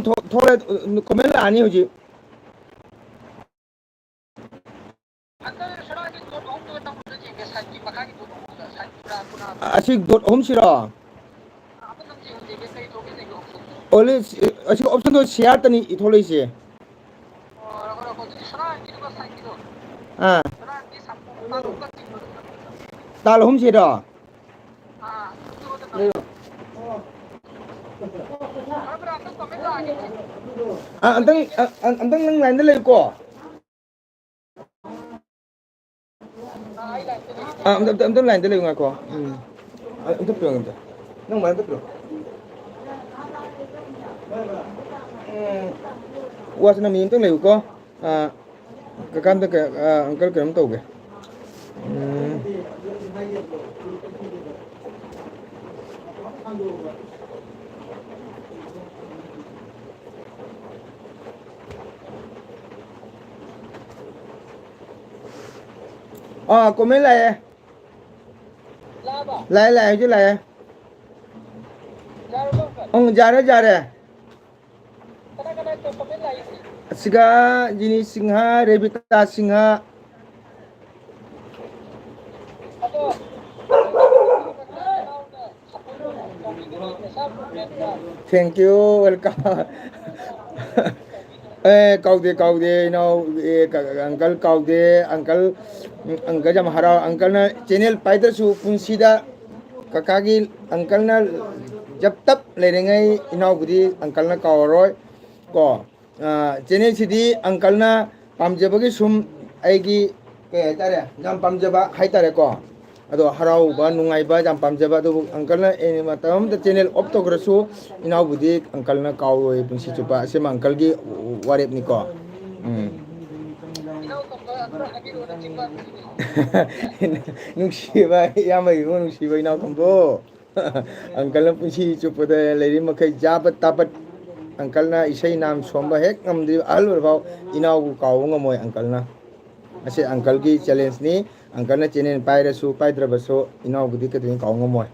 ꯊꯣꯛꯂꯦ comment ꯂꯥꯛꯑꯅꯤ ꯍꯧꯖꯤꯛ ꯑꯁꯤ ꯗꯣꯠ ꯑꯍꯨꯝꯁꯤꯔꯣ ꯑꯣꯟꯂꯤ ꯑꯁꯤ ꯑꯣꯞꯁꯟꯗꯣ ꯁꯤꯌꯥꯔꯇꯅꯤ ꯊꯣꯛꯂꯛꯏꯁꯦ ꯑꯥ ꯇꯥꯜ ꯑꯍꯨꯝꯁꯤꯔꯣ ꯑꯝꯇꯪ ꯅꯪ ꯂꯥꯏꯟꯗ ꯂꯩꯀꯣ ꯑꯝꯇ ꯂꯥꯏꯟꯗ ꯂꯩꯌꯨ ꯉꯥꯏꯈꯣ ꯑꯝꯇ ꯄꯤꯔꯣ ꯅꯪ ꯃꯣꯕꯥꯏꯜ ꯑꯝꯇ ꯄꯤꯔꯣ ꯋꯥꯁꯅ ꯃꯤ ꯑꯝꯇꯪ ꯂꯩꯌꯨꯀꯣ ꯀꯀꯥꯝꯇ ꯑꯪꯀꯜ ꯀꯩꯅꯣꯝ ꯇꯧꯒꯦ ꯀꯣꯃꯦꯟ ꯂꯥꯛꯑꯦ ꯂꯥꯛꯑꯦ ꯍꯧꯖꯤꯛ ꯂꯥꯛꯑꯦ ꯌꯥꯔꯦ ꯌꯥꯔꯦ ꯑꯁꯤꯒ ꯖꯤꯅꯤ ꯁꯤꯡꯍ ꯔꯦꯕꯤꯀꯥ ꯁꯤꯡꯍ ꯊꯦꯡꯀ꯭ꯌꯨ ꯋꯦꯜꯀꯝ ꯀꯥꯎꯗꯦ ꯏꯅꯥꯎ ꯑꯪꯀꯜ ꯀꯥꯎꯗꯦ ꯑꯪꯀꯜ ꯌꯥꯝ ꯍꯔꯥꯎ ꯑꯪꯀꯜꯅ ꯆꯦꯅꯦꯜ ꯄꯥꯏꯗ꯭ꯔꯁꯨ ꯄꯨꯟꯁꯤꯗ ꯀꯀꯥꯒꯤ ꯑꯪꯀꯜꯅ ꯖꯞ ꯇꯞ ꯂꯩꯔꯤꯉꯩ ꯏꯅꯥꯎꯕꯨꯗꯤ ꯑꯪꯀꯜꯅ ꯀꯥꯎꯔꯔꯣꯏ ꯀꯣ ꯆꯦꯅꯦꯜꯁꯤꯗꯤ ꯑꯪꯀꯜꯅ ꯄꯥꯝꯖꯕꯒꯤ ꯁꯨꯝ ꯑꯩꯒꯤ ꯀꯩ ꯍꯥꯏꯇꯥꯔꯦ ꯌꯥꯝ ꯄꯥꯝꯖꯕ ꯍꯥꯏꯇꯥꯔꯦꯀꯣ ꯑꯗꯣ ꯍꯔꯥꯎꯕ ꯅꯨꯡꯉꯥꯏꯕ ꯌꯥꯝ ꯄꯥꯝꯖꯕ ꯑꯗꯨꯕꯨ ꯑꯪꯀꯜꯅ ꯃꯇꯝ ꯑꯃꯗ ꯆꯦꯅꯦꯜ ꯑꯣꯐ ꯇꯧꯈ꯭ꯔꯁꯨ ꯏꯅꯥꯎꯕꯨꯗꯤ ꯑꯪꯀꯜꯅ ꯀꯥꯎꯔꯣꯏ ꯄꯨꯟꯁꯤ ꯆꯨꯞꯄ ꯑꯁꯤꯃ ꯑꯪꯀꯜꯒꯤ ꯋꯥꯔꯦꯞꯅꯤꯀꯣ ꯅꯨꯡꯁꯤꯕ ꯏꯌꯥꯝꯕꯒꯤ ꯅꯨꯡꯁꯤꯕ ꯏꯅꯥꯎ ꯑꯪꯀꯜꯅ ꯄꯨꯟꯁꯤ ꯆꯨꯞꯄꯗ ꯂꯩꯔꯤ ꯃꯈꯩ ꯖꯥꯕꯠ ꯇꯥꯕꯠ ꯑꯪꯀꯜꯅ ꯏꯁꯩ ꯅꯥꯝ ꯁꯣꯟꯕ ꯍꯦꯛ ꯉꯝꯗ꯭ꯔꯤꯕ ꯑꯍꯜ ꯑꯣꯏꯔꯐꯥꯎ ꯏꯅꯥꯎꯕꯨ ꯀꯥꯎꯕ ꯉꯝꯃꯣꯏ ꯑꯪꯀꯜꯅ ꯑꯁꯤ ꯑꯪꯀꯜꯒꯤ ꯆꯦꯂꯦꯟꯖꯅꯤ ꯑꯪꯀꯜꯅ ꯆꯦꯅꯦꯜ ꯄꯥꯏꯔꯁꯨ ꯄꯥꯏꯗ꯭ꯔꯕꯁꯨ ꯏꯅꯥꯎꯕꯨꯗꯤ ꯀꯩꯗꯧꯅꯤ ꯀꯥꯎ ꯉꯝꯃꯣꯏ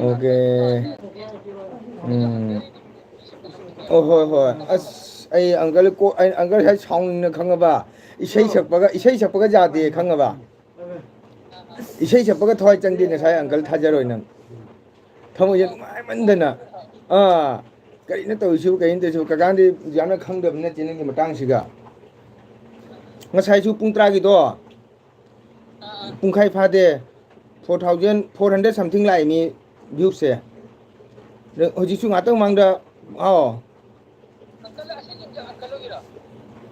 ꯑꯣꯀꯦ ꯑꯣ ꯍꯣꯏ ꯍꯣꯏ ꯑꯁ ꯑꯩ ꯑꯪꯀꯜ ꯍꯦꯛ ꯁꯥꯎꯅꯤꯡꯅ ꯈꯪꯉꯕ ꯏꯁꯩ ꯁꯛꯄꯒ ꯌꯥꯗꯦ ꯈꯪꯉꯕ ꯏꯁꯩ ꯁꯛꯄꯒ ꯊꯋꯥꯏ ꯆꯪꯗꯦ ꯉꯁꯥꯏ ꯑꯪꯀꯜ ꯊꯥꯖꯔꯣꯏ ꯅꯪ ꯊꯃꯣꯏꯁꯦ ꯅꯨꯡꯉꯥꯏꯃꯟꯗꯅ ꯀꯔꯤꯅꯣ ꯇꯧꯔꯤꯁꯤꯕꯨ ꯀꯔꯤꯅꯣ ꯇꯧꯔꯤꯁꯤꯕꯨ ꯀꯀꯥꯟꯗꯤ ꯌꯥꯝꯅ ꯈꯪꯗꯕꯅꯤꯅ ꯆꯦꯅꯦꯜꯒꯤ ꯃꯇꯥꯡꯁꯤꯒ ꯉꯁꯥꯏꯁꯨ ꯄꯨꯡ ꯇꯔꯥꯒꯤꯗꯣ ꯄꯨꯡꯈꯥꯏ ꯐꯥꯗꯦ 4,400 ꯁꯝꯊꯤꯡ ꯂꯥꯛꯏꯅꯤ ꯚ꯭ꯌꯨꯁꯦ ꯍꯧꯖꯤꯛꯁꯨ ꯉꯥꯛꯇꯪ ꯃꯥꯡꯗ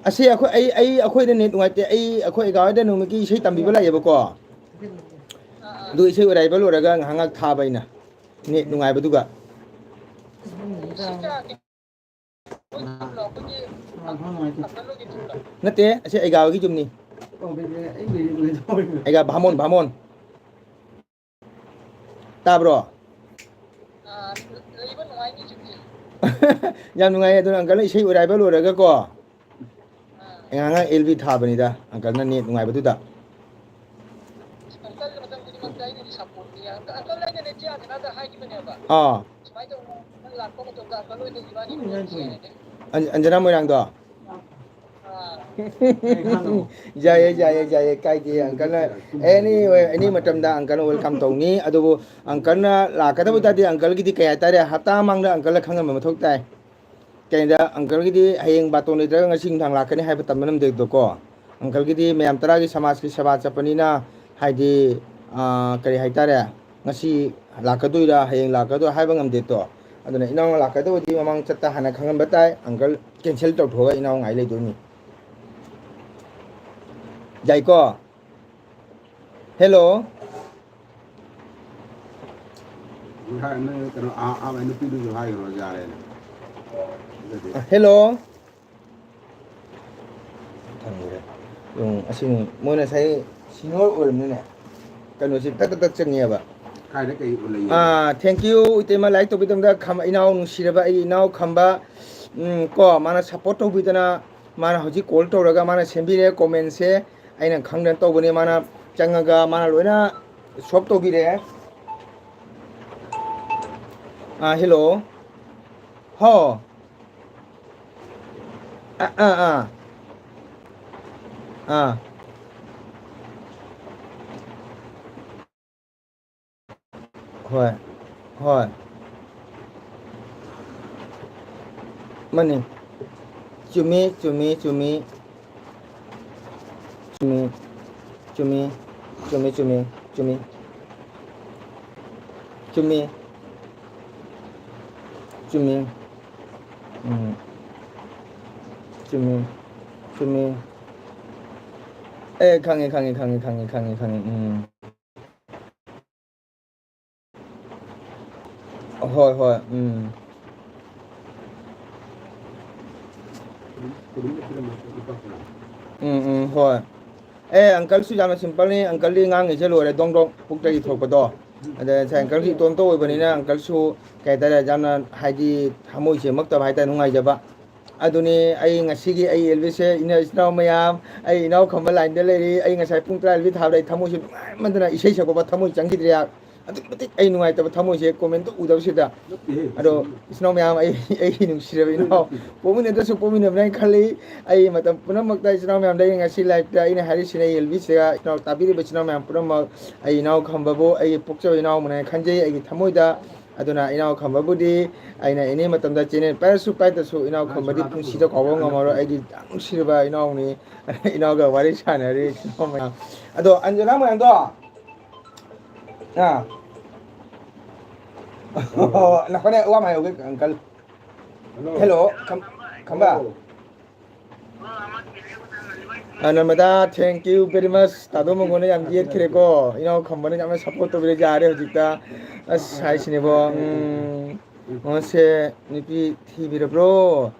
ꯑꯁꯤ ꯑꯩꯈꯣꯏꯗ ꯅꯦꯠ ꯅꯨꯡꯉꯥꯏꯇꯦ ꯑꯩꯈꯣꯏ ꯑꯦꯒꯥꯋꯥꯏꯗ ꯅꯨꯃꯤꯠꯀꯤ ꯏꯁꯩ ꯇꯝꯕꯤꯕ ꯂꯥꯛꯑꯦꯕꯀꯣ ꯑꯗꯨ ꯏꯁꯩ ꯑꯔꯥꯏꯕ ꯂꯣꯏꯔꯒ ꯉꯥꯏꯍꯥꯛ ꯊꯥꯕ ꯑꯩꯅ ꯅꯦꯠ ꯅꯨꯡꯉꯥꯏꯕꯗꯨꯒ ꯅꯠꯇꯦ ꯑꯁꯤ ꯑꯩꯒꯥꯋꯥꯒꯤ ꯌꯨꯝꯅꯤ ꯑꯩꯒ ꯚꯥꯃꯣꯟ ꯇꯥꯕ꯭ꯔꯣ ꯌꯥꯝ ꯅꯨꯡꯉꯥꯏꯌꯦ ꯑꯗꯨꯅ ꯑꯪꯀꯜꯅ ꯏꯁꯩ ꯑꯣꯏꯔꯥꯏꯕ ꯂꯣꯏꯔꯒꯀꯣ ꯉꯥꯏꯍꯥꯛ ꯑꯦꯜ ꯕꯤ ꯊꯥꯕꯅꯤꯗ ꯑꯪꯀꯜꯅ ꯅꯦꯠ ꯅꯨꯡꯉꯥꯏꯕꯗꯨꯗ ꯑꯟꯖꯅꯥ ꯃꯣꯏꯔꯥꯡꯗꯣ ꯌꯥꯏꯌꯦ ꯀꯥꯏꯗꯦ ꯑꯪꯀꯜꯅ ꯑꯦꯅꯤ ꯃꯇꯝꯗ ꯑꯪꯀꯜꯅ ꯋꯦꯜꯀꯝ ꯇꯧꯅꯤ ꯑꯗꯨꯕꯨ ꯑꯪꯀꯜꯅ ꯂꯥꯛꯀꯗꯕ ꯑꯣꯏꯇꯥꯔꯗꯤ ꯑꯪꯀꯜꯒꯤꯗꯤ ꯀꯩ ꯍꯥꯏꯇꯥꯔꯦ ꯍꯞꯇꯥ ꯃꯥꯡꯗ ꯑꯪꯀꯜꯅ ꯈꯪꯍꯟꯕ ꯃꯊꯧ ꯇꯥꯏ ꯀꯩꯗ ꯑꯪꯀꯜꯒꯤꯗꯤ ꯍꯌꯦꯡ ꯕꯥꯇꯣꯟ ꯂꯩꯇ꯭ꯔꯒ ꯉꯁꯤ ꯅꯨꯡꯗꯥꯡ ꯂꯥꯛꯀꯅꯤ ꯍꯥꯏꯕ ꯇꯝꯕ ꯉꯝꯗꯦꯗꯀꯣ ꯑꯪꯀꯜꯒꯤꯗꯤ ꯃꯌꯥꯝ ꯇꯔꯥꯒꯤ ꯁꯃꯥꯖꯀꯤ ꯁꯦꯕꯥ ꯆꯠꯄꯅꯤꯅ ꯍꯥꯏꯗꯤ ꯀꯔꯤ ꯍꯥꯏꯇꯥꯔꯦ ꯉꯁꯤ ꯂꯥꯛꯀꯗꯣꯏꯔꯥ ꯍꯌꯦꯡ ꯂꯥꯛꯀꯗꯣꯏꯔꯥ ꯍꯥꯏꯕ ꯉꯝꯗꯦꯗꯣ ꯑꯗꯨꯅ ꯏꯅꯥꯎꯅ ꯂꯥꯛꯀꯗꯕꯗꯤ ꯃꯃꯥꯡ ꯆꯠꯇ ꯍꯥꯟꯅ ꯈꯪꯍꯟꯕ ꯇꯥꯏ ꯑꯪꯀꯜ ꯀꯦꯟꯁꯦꯜ ꯇꯧꯊꯣꯛꯑꯒ ꯏꯅꯥꯎ ꯉꯥꯏ ꯂꯩꯗꯣꯏꯅꯤ ꯌꯥꯏꯀꯣ ꯍꯦꯜꯂꯣ ꯍꯦꯜꯂꯣ ꯊꯝꯈ꯭ꯔꯦ ꯑꯁꯤꯅꯤ ꯃꯣꯏꯅ ꯉꯁꯥꯏ ꯁꯤꯅꯤꯌꯔ ꯑꯣꯏꯔꯕꯅꯤꯅꯦ ꯀꯩꯅꯣꯁꯤ ꯇꯛ ꯆꯪꯉꯦꯕ ꯊꯦꯡꯀ꯭ꯌꯨ ꯏꯇꯩꯃ ꯂꯥꯏꯛ ꯇꯧꯕꯤꯗꯕꯗ ꯏꯅꯥꯎ ꯅꯨꯡꯁꯤꯔꯕ ꯑꯩꯒꯤ ꯏꯅꯥꯎ ꯈꯝꯕ ꯀꯣ ꯃꯥꯅ ꯁꯞꯄꯣꯔꯠ ꯇꯧꯕꯤꯗꯅ ꯃꯥꯅ ꯍꯧꯖꯤꯛ ꯀꯣꯜ ꯇꯧꯔꯒ ꯃꯥꯅ ꯁꯦꯝꯕꯤꯔꯦ ꯀꯣꯃꯦꯟꯁꯦ ꯑꯩꯅ ꯈꯪꯗꯅ ꯇꯧꯕꯅꯤ ꯃꯥꯅ ꯆꯪꯉꯒ ꯃꯥꯅ ꯂꯣꯏꯅ ꯁꯣꯜꯕ ꯇꯧꯕꯤꯔꯛꯑꯦ hello. Ho. À. À. ꯍꯣꯏ ꯍꯣꯏ ꯃꯥꯅꯤ ꯆꯨꯝꯃꯤ ꯆꯨꯝꯃꯤ ꯆꯨꯝꯃꯤ ꯆꯨꯝꯃꯤ ꯆꯨꯝꯃꯤ ꯆꯨꯝꯃꯤ ꯆꯨꯝꯃꯤ ꯆꯨꯝꯃꯤ ꯆꯨꯝꯃꯤ ꯆꯨꯝꯃꯤ ꯆꯨꯝꯃꯤ ꯆꯨꯝꯃꯤ ꯑꯦ ꯈꯪꯉꯦ ꯍꯣꯏ ꯍꯣꯏ ꯍꯣꯏ ꯑꯪꯀꯜꯁꯨ ꯌꯥꯝꯅ ꯁꯤꯝꯄꯜꯅꯤ ꯑꯪꯀꯜꯗꯤ ꯉꯥꯡꯉꯤꯁꯦ ꯂꯣꯏꯔꯦ ꯗꯣꯡ ꯗꯣꯡ ꯄꯨꯛꯇꯒꯤ ꯊꯣꯛꯄꯗꯣ ꯑꯗ ꯉꯁꯥꯏ ꯑꯪꯀꯜꯁꯨ ꯏꯇꯣꯝꯇ ꯑꯣꯏꯕꯅꯤꯅ ꯑꯪꯀꯜꯁꯨ ꯀꯩ ꯍꯥꯏꯇꯥꯔꯦ ꯌꯥꯝꯅ ꯍꯥꯏꯗꯤ ꯊꯃꯣꯏ ꯁꯦꯡꯃꯛꯇꯕ ꯍꯥꯏꯇꯥꯔꯦ ꯅꯨꯡꯉꯥꯏꯖꯕ ꯑꯗꯨꯅꯤ ꯑꯩ ꯉꯁꯤꯒꯤ ꯑꯩ ꯑꯦꯜꯕꯤꯁꯁꯦ ꯏꯆꯤꯟ ꯏꯅꯥꯎ ꯃꯌꯥꯝ ꯑꯩ ꯏꯅꯥꯎ ꯈꯝꯕ ꯂꯥꯏꯟꯗ ꯂꯩꯔꯤ ꯑꯩ ꯉꯁꯥꯏ ꯄꯨꯡ 10 ꯑꯦꯜꯕꯤ ꯊꯥꯕꯗ ꯑꯩ ꯊꯃꯣꯏꯁꯦ ꯅꯨꯡꯉꯥꯏꯃꯟꯗꯅ ꯏꯁꯩ ꯁꯛꯄ ꯊꯃꯣꯏ ꯆꯪꯈꯤꯗ꯭ꯔꯦ ꯑꯗꯨꯛꯀꯤ ꯃꯇꯤꯛ ꯑꯩ ꯅꯨꯡꯉꯥꯏꯇꯕ ꯊꯃꯣꯏꯁꯦ ꯀꯣꯃꯦꯟꯇ ꯎꯗꯕꯁꯤꯗ ꯑꯗꯣ ꯏꯆꯤꯟ ꯏꯅꯥꯎ ꯃꯌꯥꯝ ꯑꯩꯒꯤ ꯅꯨꯡꯁꯤꯔꯕ ꯏꯅꯥꯎ ꯄꯣꯛꯃꯤꯟꯅꯗ꯭ꯔꯁꯨ ꯄꯣꯛꯃꯤꯟꯅꯕꯅ ꯍꯥꯏꯅ ꯈꯜꯂꯤ ꯑꯩ ꯃꯇꯝ ꯄꯨꯝꯅꯃꯛꯇ ꯏꯆꯤꯟ ꯏꯅꯥꯎ ꯃꯌꯥꯝꯗ ꯑꯩ ꯉꯁꯤ ꯂꯥꯏꯐꯇ ꯑꯩꯅ ꯍꯥꯏꯔꯤꯁꯤꯅ ꯑꯩ ꯑꯦꯜꯕꯤꯁꯤꯒ ꯏꯅꯥꯎ ꯇꯥꯕꯤꯔꯤꯕ ꯏꯆꯤꯟ ꯏꯅꯥꯎ ꯃꯌꯥꯝ ꯄꯨꯝꯅꯃꯛ ꯑꯩ ꯏꯅꯥꯎ ꯈꯝꯕꯕꯨ ꯑꯩꯒꯤ ꯄꯣꯛꯆꯕ ꯏꯅꯥꯎꯃꯅ ꯈꯟꯖꯩ ꯑꯩꯒꯤ ꯊꯃꯣꯏꯗ ꯑꯗꯨꯅ ꯏꯅꯥꯎ ꯈꯝꯕꯕꯨꯗꯤ ꯑꯩꯅ ꯑꯦꯅꯤ ꯃꯇꯝꯗ ꯆꯦꯅꯦꯜ ꯄꯥꯏꯔꯁꯨ ꯄꯥꯏꯗ꯭ꯔꯁꯨ ꯏꯅꯥꯎ ꯈꯝꯕꯗꯤ ꯄꯨꯟꯁꯤꯗ ꯀꯥꯎꯕ ꯉꯝꯃꯔꯣꯏ ꯑꯩꯒꯤ ꯌꯥꯝ ꯅꯨꯡꯁꯤꯔꯕ ꯏꯅꯥꯎꯅꯤ ꯏꯅꯥꯎꯒ ꯋꯥꯔꯤ ꯁꯥꯟꯅꯔꯤ ꯏꯅꯥꯎ ꯃꯌꯥꯝ ꯑꯗꯣ ꯑꯟꯖꯅꯥ ꯃꯌꯥꯝꯗꯣ ꯅꯈꯣꯏꯅꯦ ꯋꯥ ꯃꯥꯏ ꯑꯪꯀꯜ ꯍꯦꯜꯂꯣ ꯈꯝꯕ ꯅꯔꯃꯗꯥ ꯊꯦꯡꯀ꯭ꯌꯨ ꯕꯦꯔꯤ ꯃꯁ ꯇꯥꯗꯣ ꯃꯉꯣꯟꯗ ꯌꯥꯝ ꯌꯦꯠꯈ꯭ꯔꯦꯀꯣ ꯏꯅꯥꯎ ꯈꯝꯕꯅ ꯌꯥꯝꯅ ꯁꯞꯄꯣꯔꯠ ꯇꯧꯕꯤꯔꯦ ꯌꯥꯔꯦ ꯍꯧꯖꯤꯛꯇ ꯑꯁ ꯍꯥꯏꯁꯤꯅꯦꯕꯣ ꯃꯣꯏꯁꯦ ꯅꯨꯄꯤ ꯊꯤꯕꯤꯔꯕ꯭ꯔꯣ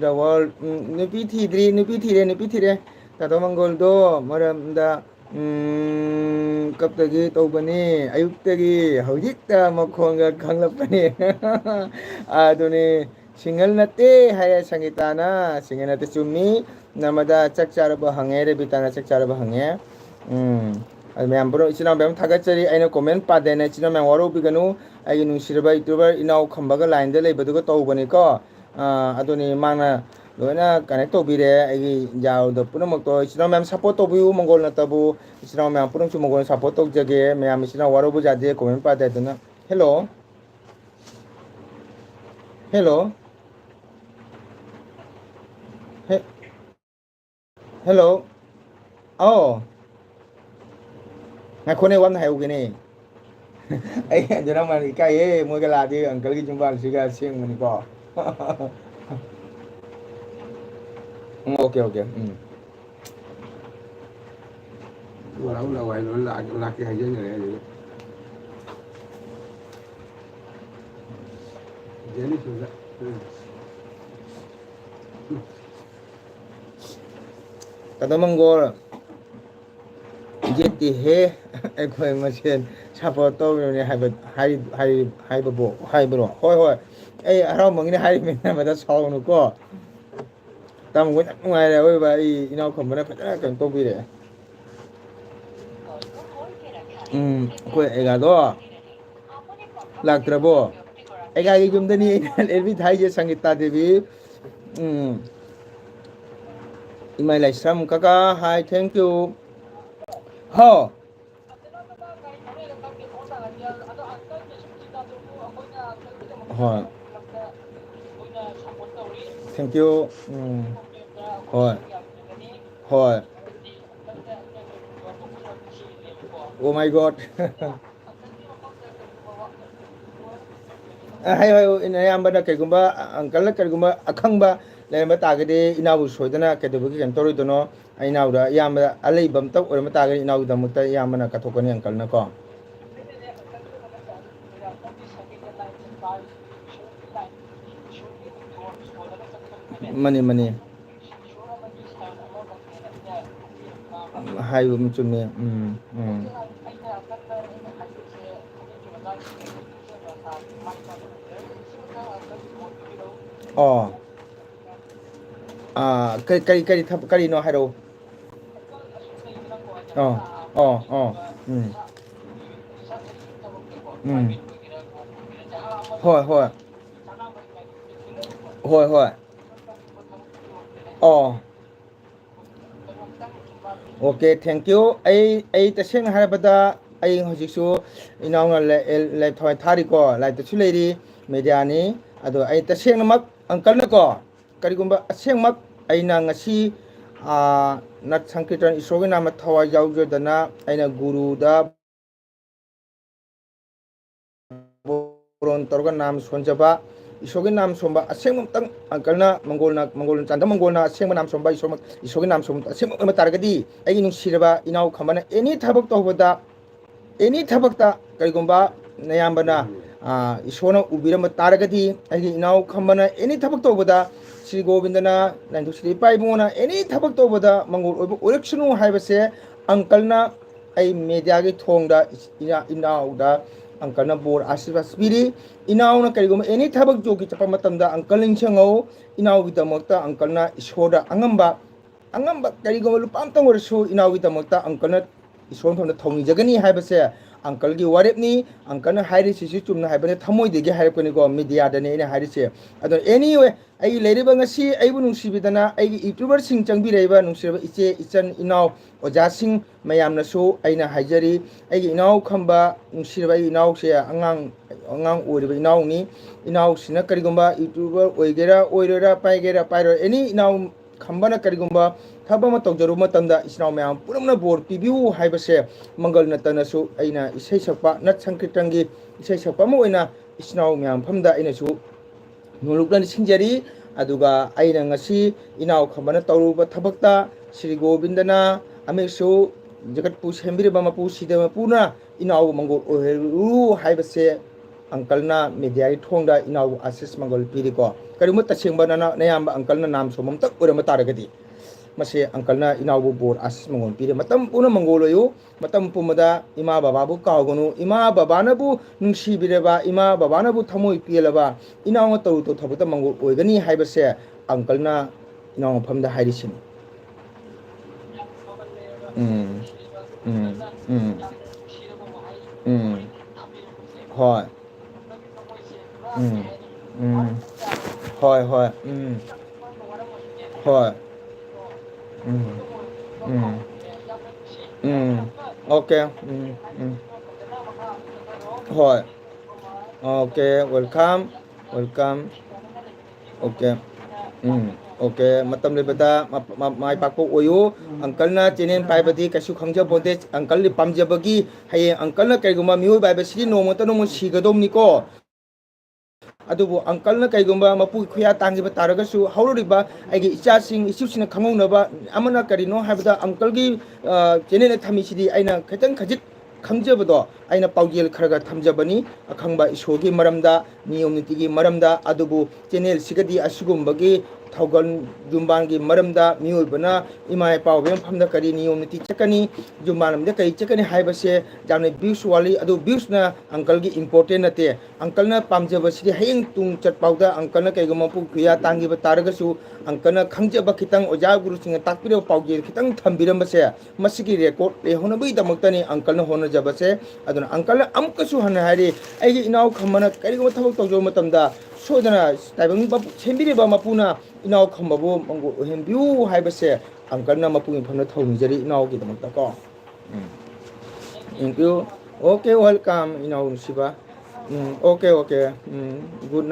ꯗ ꯋꯥꯔꯜ ꯅꯨꯄꯤ ꯊꯤꯗ꯭ꯔꯤ ꯅꯨꯄꯤ ꯊꯤꯔꯦ ꯇꯥꯗꯣ ꯃꯪꯒꯣꯜꯗꯣ ꯃꯔꯝꯗ ꯀꯞꯇꯒꯤ ꯇꯧꯕꯅꯤ ꯑꯌꯨꯛꯇꯒꯤ ꯍꯧꯖꯤꯛꯇ ꯃꯈꯣꯡꯒ ꯈꯪꯂꯛꯄꯅꯤ ꯑꯗꯨꯅꯤ ꯁꯤꯡꯒꯜ ꯅꯠꯇꯦ ꯍꯥꯏꯌꯦ ꯁꯪꯒꯤꯇꯥꯅ ꯁꯤꯡꯒꯜ ꯅꯠꯇꯦ ꯆꯨꯝꯃꯤ ꯅꯃꯗ ꯆꯥꯛ ꯆꯥꯔꯕ ꯍꯪꯉꯦ ꯔꯦꯕꯤꯇꯥꯅ ꯆꯥꯛ ꯆꯥꯔꯕ ꯍꯪꯉꯦ ꯑꯗꯨ ꯃꯌꯥꯝ ꯄꯨꯝꯅꯃꯛ ꯏꯆꯤꯜ ꯏꯅꯥꯎ ꯃꯌꯥꯝ ꯊꯥꯒꯠꯆꯔꯤ ꯑꯩꯅ ꯀꯣꯃꯦꯟ ꯄꯥꯗꯦꯅ ꯏꯆꯤꯜ ꯏꯅꯥꯎ ꯃꯌꯥꯝ ꯋꯥꯔꯧꯕꯤꯒꯅꯨ ꯑꯩꯒꯤ ꯅꯨꯡꯁꯤꯔꯕ ꯌꯨꯇ꯭ꯌꯨꯕꯔ ꯏꯅꯥꯎ ꯈꯝꯕꯒ ꯂꯥꯏꯟꯗ ꯂꯩꯕꯗꯨꯒ ꯇꯧꯕꯅꯤꯀꯣ ꯑꯗꯨꯅꯤ ꯃꯥꯅ ꯂꯣꯏꯅ ꯀꯅꯦꯛ ꯇꯧꯕꯤꯔꯦ ꯑꯩꯒꯤ ꯌꯥꯎꯗ ꯄꯨꯝꯅꯃꯛꯇꯣ ꯏꯆꯤꯜ ꯏꯅꯥꯎ ꯃꯌꯥꯝ ꯁꯞꯄꯣꯔꯠ ꯇꯧꯕꯤꯌꯨ ꯃꯪꯒꯣꯜ ꯅꯠꯇꯕꯨ ꯏꯆꯤꯜ ꯏꯅꯥꯎ ꯃꯌꯥꯝ ꯄꯨꯝꯅꯃꯛꯁꯨ ꯃꯪꯒꯣꯜ ꯁꯞꯄꯣꯔꯠ ꯇꯧꯖꯒꯦ ꯃꯌꯥꯝ ꯏꯆꯤꯜ ꯏꯅꯥꯎ ꯋꯥꯔꯧꯕ ꯌꯥꯗꯦ ꯀꯣꯃꯦꯟ ꯄꯥꯗꯦ ꯑꯗꯨꯅ ꯍꯦꯜꯂꯣ ꯍꯦꯜꯂꯣ ꯍꯦꯜꯂꯣ ꯑꯥꯎ ꯉꯥꯏꯈꯣꯅꯦ ꯋꯥ ꯑꯝꯇ ꯍꯥꯏꯍꯧꯒꯦꯅꯦ ꯑꯩ ꯑꯟꯖꯅꯥ ꯃꯌꯥꯝ ꯏꯀꯥꯏꯌꯦ ꯃꯣꯏꯒ ꯂꯥꯛꯑꯗꯤ ꯑꯪꯀꯜꯒꯤ ꯌꯨꯝꯕꯥꯜꯁꯤꯒ ꯁꯦꯡꯕꯅꯤꯀꯣ ꯑꯣꯀꯦ ꯂꯥꯛꯀꯦ ꯍꯥꯏꯖꯟꯈ꯭ꯔꯦ ꯑꯗꯨꯗꯤ ꯇꯥꯗꯣ ꯃꯪꯒꯣꯜ ꯌꯦꯠꯇꯦꯍꯦ ꯑꯩꯈꯣꯏ ꯃꯁꯦꯟ ꯁꯞꯄꯣꯔꯠ ꯇꯧꯔꯤꯕꯅꯤ ꯍꯥꯏꯕ꯭ꯔꯣ ꯍꯣꯏ ꯑꯩ ꯍꯔꯥꯎꯃꯟꯒꯤꯅꯦ ꯍꯥꯏꯔꯤꯕꯅꯤ ꯅꯔꯃꯗꯥ ꯁꯥꯎꯒꯅꯨꯀꯣ ꯇꯥꯃꯣꯈꯣꯏ ꯌꯥꯝ ꯅꯨꯡꯉꯥꯏꯔꯦ ꯑꯋꯣꯏꯕ ꯑꯩ ꯏꯅꯥꯎ ꯈꯝꯕꯅ ꯐꯖꯅ ꯀꯩꯅꯣ ꯇꯧꯕꯤꯔꯛꯑꯦ ꯑꯩꯈꯣꯏ ꯑꯦꯒꯥꯗꯣ ꯂꯥꯛꯇ꯭ꯔꯕꯣ ꯑꯩꯒꯥꯒꯤ ꯌꯨꯝꯗꯅꯤ ꯑꯩꯅ ꯑꯦꯜꯕꯤ ꯊꯥꯏꯁꯦ ꯁꯪꯒꯤꯇꯥ ꯗꯦꯕꯤ ꯏꯃꯥꯏ ꯂꯥꯏꯁ꯭ꯔꯝ ꯀꯀꯥ ꯍꯥꯏ ꯊꯦꯡꯀ꯭ꯌꯨ ꯍꯥꯎ ꯍꯣꯏ ꯊꯦꯡꯀ꯭ꯌꯨ ꯍꯣꯏ ꯍꯣꯏ ꯑꯣ ꯃꯥꯏ ꯒꯣꯠ ꯍꯥꯏꯌꯨ ꯑꯌꯥꯝꯕꯅ ꯀꯩꯒꯨꯝꯕ ꯑꯪꯀꯜꯅ ꯀꯔꯤꯒꯨꯝꯕ ꯑꯈꯪꯕ ꯂꯩꯔꯝꯕ ꯇꯥꯔꯒꯗꯤ ꯏꯅꯥꯎꯕꯨ ꯁꯣꯏꯗꯅ ꯀꯩꯗꯧꯕꯒꯤ ꯀꯩꯅꯣ ꯇꯧꯔꯣꯏꯗꯣꯏꯅꯣ ꯏꯅꯥꯎꯗ ꯏꯌꯥꯝꯕ ꯑꯂꯩꯕ ꯑꯝꯇ ꯑꯣꯏꯔꯝꯕ ꯇꯥꯔꯒꯗꯤ ꯏꯅꯥꯎꯒꯤꯗꯃꯛꯇ ꯏꯌꯥꯝꯕꯅ ꯀꯠꯊꯣꯛꯀꯅꯤ ꯑꯪꯀꯜꯅ ꯀꯣ ꯃꯅꯤ ꯍꯥꯏꯕ ꯑꯃ ꯆꯨꯝꯃꯦ ꯑꯣ ꯀꯔꯤꯅꯣ ꯍꯥꯏꯔꯛꯎ ꯑꯣ ꯑꯣ ꯑꯣ ꯎꯝ ꯎꯝ ꯍꯣꯏ ꯍꯣꯏ ꯍꯣꯏ ꯍꯣꯏ ꯑꯣ ꯑꯣꯀꯦ ꯊꯦꯡꯛ ꯌꯨ ꯑꯩ ꯇꯁꯦꯡꯅ ꯍꯥꯏꯔꯕꯗ ꯑꯩ ꯍꯧꯖꯤꯛꯁꯨ ꯏꯅꯥꯎꯅ ꯊꯋꯥꯏ ꯊꯥꯔꯤꯀꯣ ꯂꯥꯏꯞꯇꯁꯨ ꯂꯩꯔꯤ ꯃꯦꯗꯤꯌꯥꯅꯤ ꯑꯗꯣ ꯑꯩ ꯇꯁꯦꯡꯅꯃꯛ ꯑꯪꯀꯜꯅꯀꯣ ꯀꯔꯤꯒꯨꯝꯕ ꯑꯁꯦꯡꯃꯛ ꯑꯩꯅ ꯉꯁꯤ ꯅꯠ ꯁꯪꯀꯤꯔꯇꯟ ꯏꯁꯣꯔꯒꯤ ꯅꯥꯃ ꯊꯋꯥꯏ ꯌꯥꯎꯖꯗꯅ ꯑꯩꯅ ꯒꯨꯔꯨꯗ ꯕꯣꯔꯣꯟ ꯇꯧꯔꯒ ꯅꯥꯝ ꯁꯣꯟꯖꯕ ꯏꯁꯣꯔꯒꯤ ꯅꯥꯝ ꯁꯣꯟꯕ ꯑꯁꯦꯡꯕꯃꯛꯇꯪ ꯑꯪꯀꯜꯅ ꯃꯪꯒꯣꯜ ꯆꯥꯟꯗ ꯃꯪꯒꯣꯜꯅ ꯑꯁꯦꯡꯕ ꯅꯥꯝ ꯁꯣꯟꯕ ꯏꯁꯣꯔꯒꯤ ꯅꯥꯝ ꯁꯣꯟꯕ ꯑꯁꯦꯡꯕ ꯑꯣꯏꯕ ꯇꯥꯔꯒꯗꯤ ꯑꯩꯒꯤ ꯅꯨꯡꯁꯤꯔꯕ ꯏꯅꯥꯎ ꯈꯝꯕꯅ ꯑꯦꯅꯤ ꯊꯕꯛ ꯇꯧꯕꯗ ꯑꯦꯅꯤ ꯊꯕꯛꯇ ꯀꯔꯤꯒꯨꯝꯕ ꯅꯌꯥꯝꯕꯅ ꯏꯁꯣꯔꯅ ꯎꯕꯤꯔꯝꯕ ꯇꯥꯔꯒꯗꯤ ꯑꯩꯒꯤ ꯏꯅꯥꯎ ꯈꯝꯕꯅ ꯑꯦꯅꯤ ꯊꯕꯛ ꯇꯧꯕꯗ ꯁ꯭ꯔꯤ ꯒꯣꯕꯤꯟꯗꯅ ꯂꯥꯏꯟꯊꯧ ꯏꯄꯥ ꯏꯕꯨꯡꯉꯣꯅ ꯑꯦꯅꯤ ꯊꯕꯛ ꯇꯧꯕꯗ ꯃꯪꯒꯣꯜ ꯑꯣꯏꯕ ꯑꯣꯏꯔꯛꯁꯅꯨ ꯍꯥꯏꯕꯁꯦ ꯑꯪꯀꯜꯅ ꯑꯩ ꯃꯦꯗꯤꯌꯥꯒꯤ ꯊꯣꯡꯗ ꯏꯅꯥꯎꯗ ꯑꯪꯀꯜꯅ ꯕꯣꯔ ꯑꯥꯁꯤꯔꯕꯥꯗ ꯄꯤꯔꯤ ꯏꯅꯥꯎꯅ ꯀꯔꯤꯒꯨꯝꯕ ꯑꯦꯅꯤ ꯊꯕꯛ ꯖꯣꯕꯀꯤ ꯆꯠꯄ ꯃꯇꯝꯗ ꯑꯪꯀꯜ ꯅꯤꯡꯁꯤꯡꯉꯧ ꯏꯅꯥꯎꯒꯤꯗꯃꯛꯇ ꯑꯪꯀꯜꯅ ꯏꯁꯣꯔꯗ ꯑꯉꯝꯕ ꯀꯔꯤꯒꯨꯝꯕ ꯂꯨꯄꯥ ꯑꯃꯇꯪ ꯑꯣꯏꯔꯁꯨ ꯏꯅꯥꯎꯒꯤꯗꯃꯛꯇ ꯑꯪꯀꯜꯅ ꯏꯁꯣꯔ ꯃꯐꯝꯗ ꯊꯧꯅꯤꯖꯒꯅꯤ ꯍꯥꯏꯕꯁꯦ ꯑꯪꯀꯜꯒꯤ ꯋꯥꯔꯦꯞꯅꯤ ꯑꯪꯀꯜꯅ ꯍꯥꯏꯔꯤꯁꯤꯁꯨ ꯆꯨꯝꯅ ꯍꯥꯏꯕꯅꯤ ꯊꯃꯣꯏꯗꯒꯤ ꯍꯥꯏꯔꯛꯄꯅꯤꯀꯣ ꯃꯤꯗꯤꯌꯥꯗꯅꯤ ꯑꯩꯅ ꯍꯥꯏꯔꯤꯁꯦ ꯑꯗꯣ ꯑꯦꯅꯤꯋꯦ ꯑꯩ ꯂꯩꯔꯤꯕ ꯉꯁꯤ ꯑꯩꯕꯨ ꯅꯨꯡꯁꯤꯕꯤꯗꯅ ꯑꯩꯒꯤ ꯌꯨꯇ꯭ꯌꯨꯕꯔꯁꯤꯡ ꯆꯪꯕꯤꯔꯛꯏꯕ ꯅꯨꯡꯁꯤꯔꯕ ꯏꯆꯦ ꯏꯆꯟ ꯏꯅꯥꯎ ꯑꯣꯖꯥꯁꯤꯡ ꯃꯌꯥꯝꯅꯁꯨ ꯑꯩꯅ ꯍꯥꯏꯖꯔꯤ ꯑꯩꯒꯤ ꯏꯅꯥꯎ ꯈꯝꯕ ꯅꯨꯡꯁꯤꯔꯕ ꯑꯩꯒꯤ ꯏꯅꯥꯎꯁꯦ ꯑꯉꯥꯡ ꯑꯣꯏꯔꯤꯕ ꯏꯅꯥꯎꯅꯤ ꯏꯅꯥꯎꯁꯤꯅ ꯀꯔꯤꯒꯨꯝꯕ ꯌꯨꯇ꯭ꯌꯨꯕꯔ ꯑꯣꯏꯒꯦꯔꯥ ꯑꯣꯏꯔꯣꯏꯔꯥ ꯄꯥꯏꯒꯦꯔꯥ ꯄꯥꯏꯔꯣꯏ ꯑꯦꯅꯤ ꯏꯅꯥꯎ ꯈꯝꯕꯅ ꯀꯔꯤꯒꯨꯝꯕ ꯊꯕꯛ ꯑꯃ ꯇꯧꯖꯔꯨꯕ ꯃꯇꯝꯗ ꯏꯆꯤꯟ ꯏꯅꯥꯎ ꯃꯌꯥꯝ ꯄꯨꯝꯅꯃꯛ ꯕꯣꯔ ꯄꯤꯕꯤꯌꯨ ꯍꯥꯏꯕꯁꯦ ꯃꯪꯒꯜ ꯅꯠꯇꯅꯁꯨ ꯑꯩꯅ ꯏꯁꯩ ꯁꯛꯄ ꯅꯠ ꯁꯪꯀꯤꯔꯇꯟꯒꯤ ꯏꯁꯩ ꯁꯛꯄ ꯑꯃ ꯑꯣꯏꯅ ꯏꯆꯤꯟ ꯏꯅꯥꯎ ꯃꯌꯥꯝ ꯃꯐꯝꯗ ꯑꯩꯅꯁꯨ ꯅꯣꯡꯂꯨꯛꯅ ꯅꯤꯡꯁꯤꯡꯖꯔꯤ ꯑꯗꯨꯒ ꯑꯩꯅ ꯉꯁꯤ ꯏꯅꯥꯎ ꯈꯝꯕꯅ ꯇꯧꯔꯨꯕ ꯊꯕꯛꯇ ꯁ꯭ꯔꯤ ꯒꯣꯕꯤꯟꯗꯅ ꯑꯃꯁꯨ ꯖꯒꯠꯄꯨ ꯁꯦꯝꯕꯤꯔꯤꯕ ꯃꯄꯨ ꯁꯤꯗ ꯃꯄꯨꯅ ꯏꯅꯥꯎꯕꯨ ꯃꯪꯒꯣꯜ ꯑꯣꯏꯍꯜꯂꯨ ꯍꯥꯏꯕꯁꯦ ꯑꯪꯀꯜꯅ ꯃꯦꯗꯤꯌꯥꯒꯤ ꯊꯣꯡꯗ ꯏꯅꯥꯎꯕꯨ ꯑꯥꯁꯤꯁ ꯃꯪꯒꯣꯜ ꯄꯤꯔꯤꯀꯣ ꯀꯔꯤꯒꯨꯝꯕ ꯇꯁꯦꯡꯕ ꯅꯌꯥꯝꯕ ꯑꯪꯀꯜꯅ ꯅꯥꯝ ꯁꯣꯝꯕ ꯑꯃꯇꯪ ꯑꯣꯏꯔꯝꯕ ꯇꯥꯔꯒꯗꯤ ꯃꯁꯤ ꯑꯪꯀꯜꯅ ꯏꯅꯥꯎꯕꯨ ꯕꯣꯔ ꯑꯥꯁꯤꯁ ꯃꯪꯒꯣꯜ ꯄꯤꯔꯤ ꯃꯇꯝ ꯄꯨꯝꯅ ꯃꯪꯒꯣꯜ ꯑꯣꯏꯌꯨ ꯃꯇꯝ ꯄꯨꯝꯕꯗ ꯏꯃꯥ ꯕꯕꯥꯕꯨ ꯀꯥꯎꯒꯅꯨ ꯏꯃꯥ ꯕꯕꯥꯅꯕꯨ ꯅꯨꯡꯁꯤꯕꯤꯔꯕ ꯏꯃꯥ ꯕꯕꯥꯅꯕꯨ ꯊꯃꯣꯏ ꯄꯦꯜꯂꯕ ꯏꯅꯥꯎꯅ ꯇꯧꯔꯨ ꯊꯕꯛꯇ ꯃꯪꯒꯣꯜ ꯑꯣꯏꯒꯅꯤ ꯍꯥꯏꯕꯁꯦ ꯑꯪꯀꯜꯅ ꯏꯅꯥꯎ ꯃꯐꯝꯗ ꯍꯥꯏꯔꯤꯁꯤꯅꯤ ꯎꯝ ꯎꯝ ꯎꯝ ꯎꯝ ꯍꯣꯏ ꯎꯝ ꯎꯝ ꯍꯣꯏ ꯍꯣꯏ ꯍꯣꯏ ꯎꯝ ꯎꯝ ꯎꯝ ꯑꯣꯀꯦ ꯍꯣꯏ okay welcome welcome okay okay ꯃꯇꯝ ꯂꯩꯕꯗ ꯃꯥꯏ ꯄꯥꯛꯄ ꯑꯣꯏꯌꯨ ꯑꯪꯀꯜꯅ ꯆꯦꯅꯦꯜ ꯄꯥꯏꯕꯗꯤ ꯀꯩꯁꯨ ꯈꯪꯖꯄꯣꯟꯇꯦ ꯑꯪꯀꯜꯅ ꯄꯥꯝꯖꯕꯒꯤ ꯍꯌꯦꯡ ꯑꯪꯀꯜꯅ ꯀꯩꯒꯨꯝꯕ ꯃꯤꯑꯣꯏꯕ ꯍꯥꯏꯕꯁꯤꯗꯤ ꯅꯣꯡꯃꯇ ꯅꯣꯡꯃ ꯁꯤꯒꯗꯧꯅꯤꯀꯣ ꯑꯗꯨꯕꯨ ꯑꯪꯀꯜꯅ ꯀꯩꯒꯨꯝꯕ ꯃꯄꯨꯒꯤ ꯈꯨꯌꯥ ꯇꯥꯡꯈꯤꯕ ꯇꯥꯔꯒꯁꯨ ꯍꯧꯔꯤꯕ ꯑꯩꯒꯤ ꯏꯆꯥꯁꯤꯡ ꯏꯁꯨꯁꯤꯡꯅ ꯈꯪꯍꯧꯅꯕ ꯑꯃꯅ ꯀꯔꯤꯅꯣ ꯍꯥꯏꯕꯗ ꯑꯪꯀꯜꯒꯤ ꯆꯦꯅꯦꯜꯗ ꯊꯝꯃꯤꯁꯤꯗꯤ ꯑꯩꯅ ꯈꯖꯤꯛ ꯈꯪꯖꯕꯗꯣ ꯑꯩꯅ ꯄꯥꯎꯖꯦꯜ ꯈꯔ ꯊꯝꯖꯕꯅꯤ ꯑꯈꯪꯕ ꯏꯁꯣꯔꯒꯤ ꯃꯔꯝꯗ ꯅꯤꯌꯣꯝ ꯅꯤꯇꯤꯒꯤ ꯃꯔꯝꯗ ꯑꯗꯨꯕꯨ ꯆꯦꯅꯦꯜꯁꯤꯒꯗꯤ ꯑꯁꯤꯒꯨꯝꯕꯒꯤ ꯊꯧꯒꯜ ꯌꯨꯝꯕꯥꯟꯒꯤ ꯃꯔꯝꯗ ꯃꯤꯑꯣꯏꯕꯅ ꯏꯃꯥ ꯏꯄꯥ ꯑꯣꯏꯕ ꯃꯐꯝꯗ ꯀꯔꯤ ꯅꯤꯌꯣꯝ ꯅꯤꯇꯤ ꯆꯠꯀꯅꯤ ꯌꯨꯝꯕꯥꯟ ꯑꯃꯗ ꯀꯔꯤ ꯆꯠꯀꯅꯤ ꯍꯥꯏꯕꯁꯦ ꯌꯥꯝꯅ ꯚ꯭ꯌꯨꯁ ꯋꯥꯠꯂꯤ ꯑꯗꯨ ꯚ꯭ꯌꯨꯁꯅ ꯑꯪꯀꯜꯒꯤ ꯏꯝꯄꯣꯔꯇꯦꯟ ꯅꯠꯇꯦ ꯑꯪꯀꯜꯅ ꯄꯥꯝꯖꯕꯁꯤꯗꯤ ꯍꯌꯦꯡ ꯇꯨꯡ ꯆꯠꯄꯥꯎꯗ ꯑꯪꯀꯜꯅ ꯀꯩꯒꯨꯝꯕ ꯃꯄꯨ ꯈꯨꯌꯥ ꯇꯥꯡꯈꯤꯕ ꯇꯥꯔꯒꯁꯨ ꯑꯪꯀꯜꯅ ꯈꯪꯖꯕ ꯈꯤꯇꯪ ꯑꯣꯖꯥ ꯒꯨꯔꯨꯁꯤꯡꯅ ꯇꯥꯛꯄꯤꯔꯕ ꯄꯥꯎꯖꯦꯜ ꯈꯤꯇꯪ ꯊꯝꯕꯤꯔꯝꯕꯁꯦ ꯃꯁꯤꯒꯤ ꯔꯦꯀꯣꯔꯠ ꯂꯩꯍꯧꯅꯕꯒꯤꯗꯃꯛꯇꯅꯤ ꯑꯪꯀꯜꯅ ꯍꯣꯠꯅꯖꯕꯁꯦ ꯑꯗꯨꯅ ꯑꯪꯀꯜꯅ ꯑꯃꯨꯛꯀꯁꯨ ꯍꯟꯅ ꯍꯥꯏꯔꯤ ꯑꯩꯒꯤ ꯏꯅꯥꯎ ꯈꯝꯕꯅ ꯀꯔꯤꯒꯨꯝꯕ ꯊꯕꯛ ꯇꯧꯖꯕ ꯃꯇꯝꯗ ꯁꯣꯏꯗꯅ ꯇꯥꯏꯕꯪ ꯁꯦꯝꯕꯤꯔꯤꯕ ꯃꯄꯨꯅ ꯏꯅꯥꯎ ꯈꯝꯕꯕꯨ ꯃꯪꯒꯣꯜ ꯑꯣꯏꯍꯟꯕꯤꯌꯨ ꯍꯥꯏꯕꯁꯦ ꯑꯪꯀꯜꯅ ꯃꯄꯨꯒꯤ ꯃꯐꯝꯗ ꯊꯧꯅꯤꯖꯔꯤ ꯏꯅꯥꯎꯒꯤꯗꯃꯛꯇ ꯀꯣ ꯊꯦꯡꯛ ꯌꯨ ꯑꯣꯀꯦ ꯋꯦꯜꯀꯝ ꯏꯅꯥꯎ ꯅꯨꯡꯁꯤꯕ ꯑꯣꯀꯦ ꯑꯣꯀꯦ ꯒꯨꯗ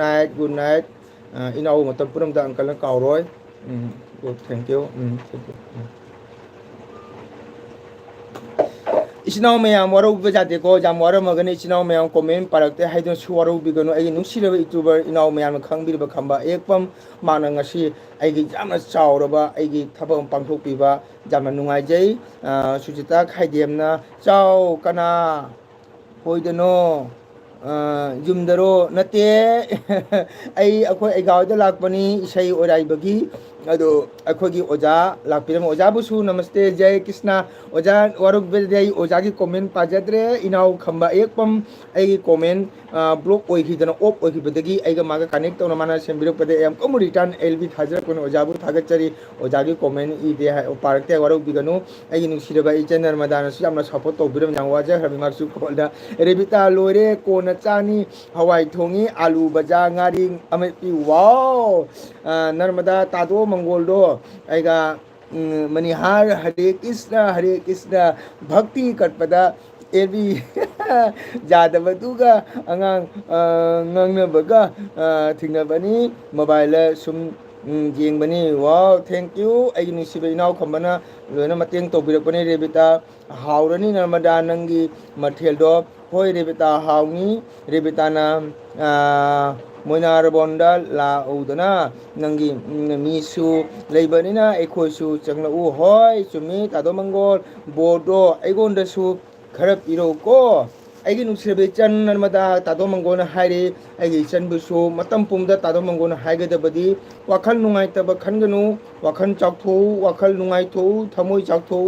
ꯅꯥꯏꯠ ꯏꯅꯥꯎ ꯃꯇꯝ ꯄꯨꯝꯅꯃꯛꯇ ꯑꯪꯀꯜꯅ ꯀꯥꯎꯔꯣꯏ good thank you thank you ꯏꯆꯤꯟ ꯏꯅꯥꯎ ꯃꯌꯥꯝ ꯋꯥꯔꯧꯕꯤꯕ ꯌꯥꯗꯦꯀꯣ ꯌꯥꯝ ꯋꯥꯔꯝꯃꯒꯅꯤ ꯏꯆꯤꯟ ꯏꯅꯥꯎ ꯃꯌꯥꯝ ꯀꯣꯃꯦꯟ ꯄꯥꯔꯛꯇꯦ ꯍꯥꯏꯗꯨꯅꯁꯨ ꯋꯥꯔꯧꯕꯤꯒꯅꯨ ꯑꯩꯒꯤ ꯅꯨꯡꯁꯤꯔꯕ ꯌꯨꯇ꯭ꯌꯨꯕꯔ ꯏꯅꯥꯎ ꯃꯌꯥꯝꯅ ꯈꯪꯕꯤꯔꯤꯕ ꯈꯝꯕ ꯑꯌꯦꯛꯄꯝ ꯃꯥꯅ ꯉꯁꯤ ꯑꯩꯒꯤ ꯌꯥꯝꯅ ꯆꯥꯎꯔꯕ ꯑꯩꯒꯤ ꯊꯕꯛ ꯑꯃ ꯄꯥꯡꯊꯣꯛꯄꯤꯕ ꯌꯥꯝꯅ ꯅꯨꯡꯉꯥꯏꯖꯩ ꯁꯨꯖꯤꯇꯥ ꯈꯥꯏꯗꯦꯝꯅ ꯆꯥꯎ ꯀꯅꯥ ꯍꯣꯏꯗꯅꯣ ꯌꯨꯝꯗꯔꯣ ꯅꯠꯇꯦ ꯑꯩꯈꯣꯏ ꯑꯩꯒꯥ ꯍꯣꯏꯗ ꯂꯥꯛꯄꯅꯤ ꯏꯁꯩ ꯑꯣꯏꯔꯥꯏꯕꯒꯤ अदो अखोगी ओजा लापिरम ओजा बुसु नमस्ते जय कृष्णा ओजा वारुक बेदे ओजा की कमेंट पाजद्रे इनाउ खंबा एकपम आई कमेंट ब्लॉक ओइखिदना ऑफ ओइखिबदगी आइगा मागा कनेक्ट तौना माना सेंबिरपदे एम कम रिटर्न एलबी थाजर कोन ओजा बु थागचरी ओजा की कमेंट इदे पारकते वारुक बिगनु आई नुसिरबा ई चैनल मदाना सु यामना सपोर्ट तौबिरम नाम वाजा हबिमारसु कोलदा रेबिता लोरे कोना चानी हवाई थोंगी आलू बजा ngaरी अमेपी वाओ नर्मदा तादो मंगोलदो आइगा मनिहार हरे कृष्ण भक्ति कटपदा AB जादबदुगा अंगांग ngangnabga thingnabani mobile sum yengbani wow thank you ai nusibe inaw khambana loina mateng tobirakpani rebita haurani narmada nangi matheldo hoi rebita hauni rebita na मोनारबोंदा लाउदना नंगी मीसु लेबनिना एखोसु चंगलाउ होय चुमी तादो मंगोल बोडो एगोंदसु खरब इरो को आइगी नुसिबे चन नर्मदा तादो मंगोन हाइरे आइगी चनबुसु मतम पुमदा तादो मंगोन हाइगदबदी वाखल नुंगाइतब खनगनु वाखल चाखथौ वाखल नुंगाइथौ थमोय चाखथौ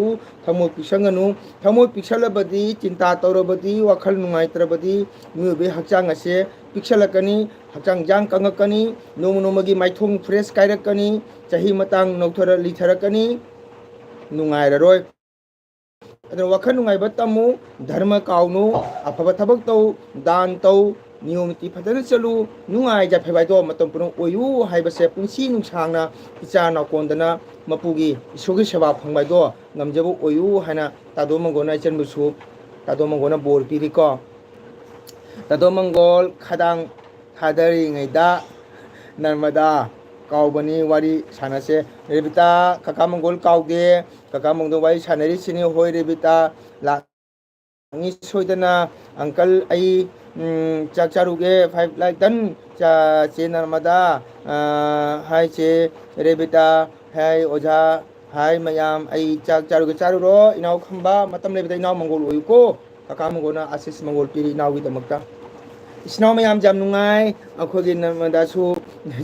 थमोय पिसंगनु थमोय पिसलबदी चिंता तौरबदी वाखल नुंगाइत्रबदी नुबे हकचांग असे पिक्सलकनी हकचांग जांग कंगकनी नोम नोमगी माइथोंग फ्रेश काइरकनी चाही मतांग नौथर लिथरकनी नुंगाइररोय अदर वखन नुंगाइब तमु धर्म काउनु अफब थबक तौ दान तौ नियम नीति फजन चलु नुंगाइ जाफेबाइदो मतम पुनो ओयु हाइबसे पुंसी नुंसांगना इचा नाकोंदना मपुगी इसोगी सेवा फंगबाइदो नमजबो ओयु हाना तादो मंगोना चनबुसु तादो मंगोना बोर पिरिको तादो मंगोल खदांग थादरिङैदा नर्मदा काउबनी वारी सानसे रेबिता काका मंगोल काउदे काका मंगदो वारी सानरी सिनी होय रेबिता लाङि सोइदना अंकल आई चाचारुगे 5 लाख दन चा चे नर्मदा हाय चे रेबिता हाय ओझा हाय मयाम आई चाचारुगे चारुरो इनाव खंबा मतम रेबिता इनाव मंगोल ओयुको काका मंगोना आशीष मंगोल पिरी इनाव गी दमकता इसनाव मयाम जाम नुंगाई अखोगी नर्मदासु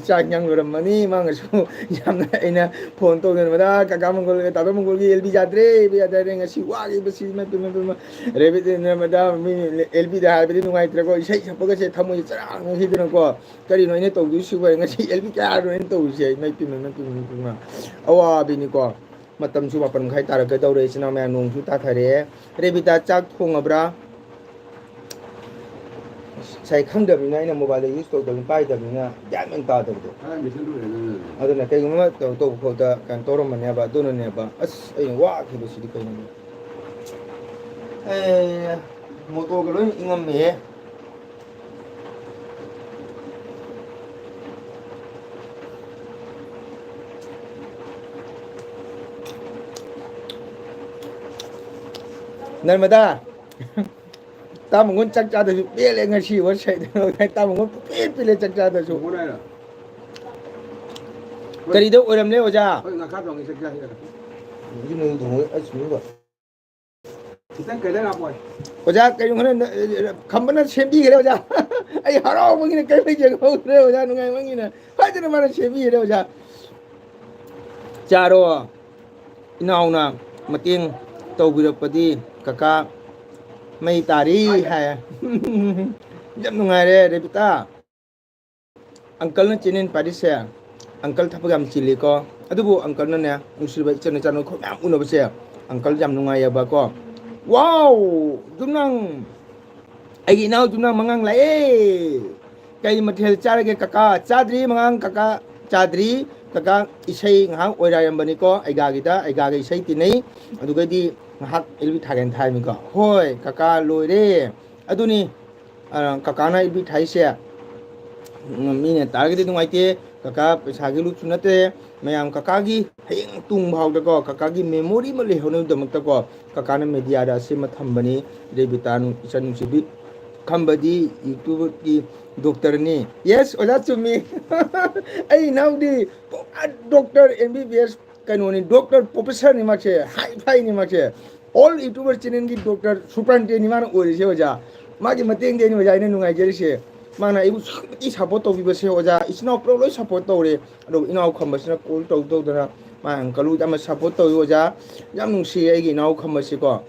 चाक यांग लोरमनी मांगसु यामना आइना फोन तो नर्मदा काका मंगोल तादो मंगोल की एलबी जाद्रे बे जाद्रे ngasi वागी बसी में तुम रेबे नर्मदा मी एलबी दा हाबे नुंगाई ट्रको इसै छपगा से थमोय चरांग हिदन को करी नोइने तौदु सुबा ngasi एलबी का रोइन तौसे मै तुम अवा बिनी को मतम सु मापन खाइ तारक दौरे इसनाव मया नोंसु ताथारे रेबिता चाक थोंगब्रा sai khangdabina ina mobile use tawdabin paidabina yamen tadabdo aduna kayguma to khoda kan toromane ba donone ba as ai wa khibu sidi kaina moto galo ingamme narmada तामंगोन Chak चादसु Pele ngasi were side तामंगोन पेले चक चादसु करिदो ओरमले ओजा ngakha dong isek ja hira Jinu दङो असुबा kitang kaila na boy ओजा कयु हने खम्बना सेबी गरे ओजा ai haro mangina kai pai je go re oja nungai mangina hajina mana sebi re oja charo inauna mating tawbirakpadi kaka mày tari hai jam nungai re rebita uncle na chinin parise uncle thapagam chili ko adubu uncle na ne nusirba chana chana ko yam uno base uncle jam nungai ya ba ko wow dumnang ai nau dumnang mangang lai kai mathel charage kaka chadri mangang kaka chadri kaka isai ngha oira yambani ko ai ga gi isai tinai adugadi ngahak ilbi thagen thai mi ko hoi kaka loire aduni kaka na ilbi thai se mine target dungaite kaka paisa gi lu chunate mayam kaka gi heng tung bhau da ko kaka gi memory ma le hono damak ta ko kaka na media da se ma thambani rebitanu isan sibi khambadi youtube ki doctor ni yes ola chumi ai now di doctor mbbs kanoni doctor professor ni mache high five ni mache all youtuber chinen gi doctor superintendent ni man ori se oja magi mateng de ni oja ine nungai jeri se mana ibu i support to bi se oja isna pro lo support to re ado inau khamba sina call to dana ma angkalu jam support to oja jam nung si ai gi inau khamba si ko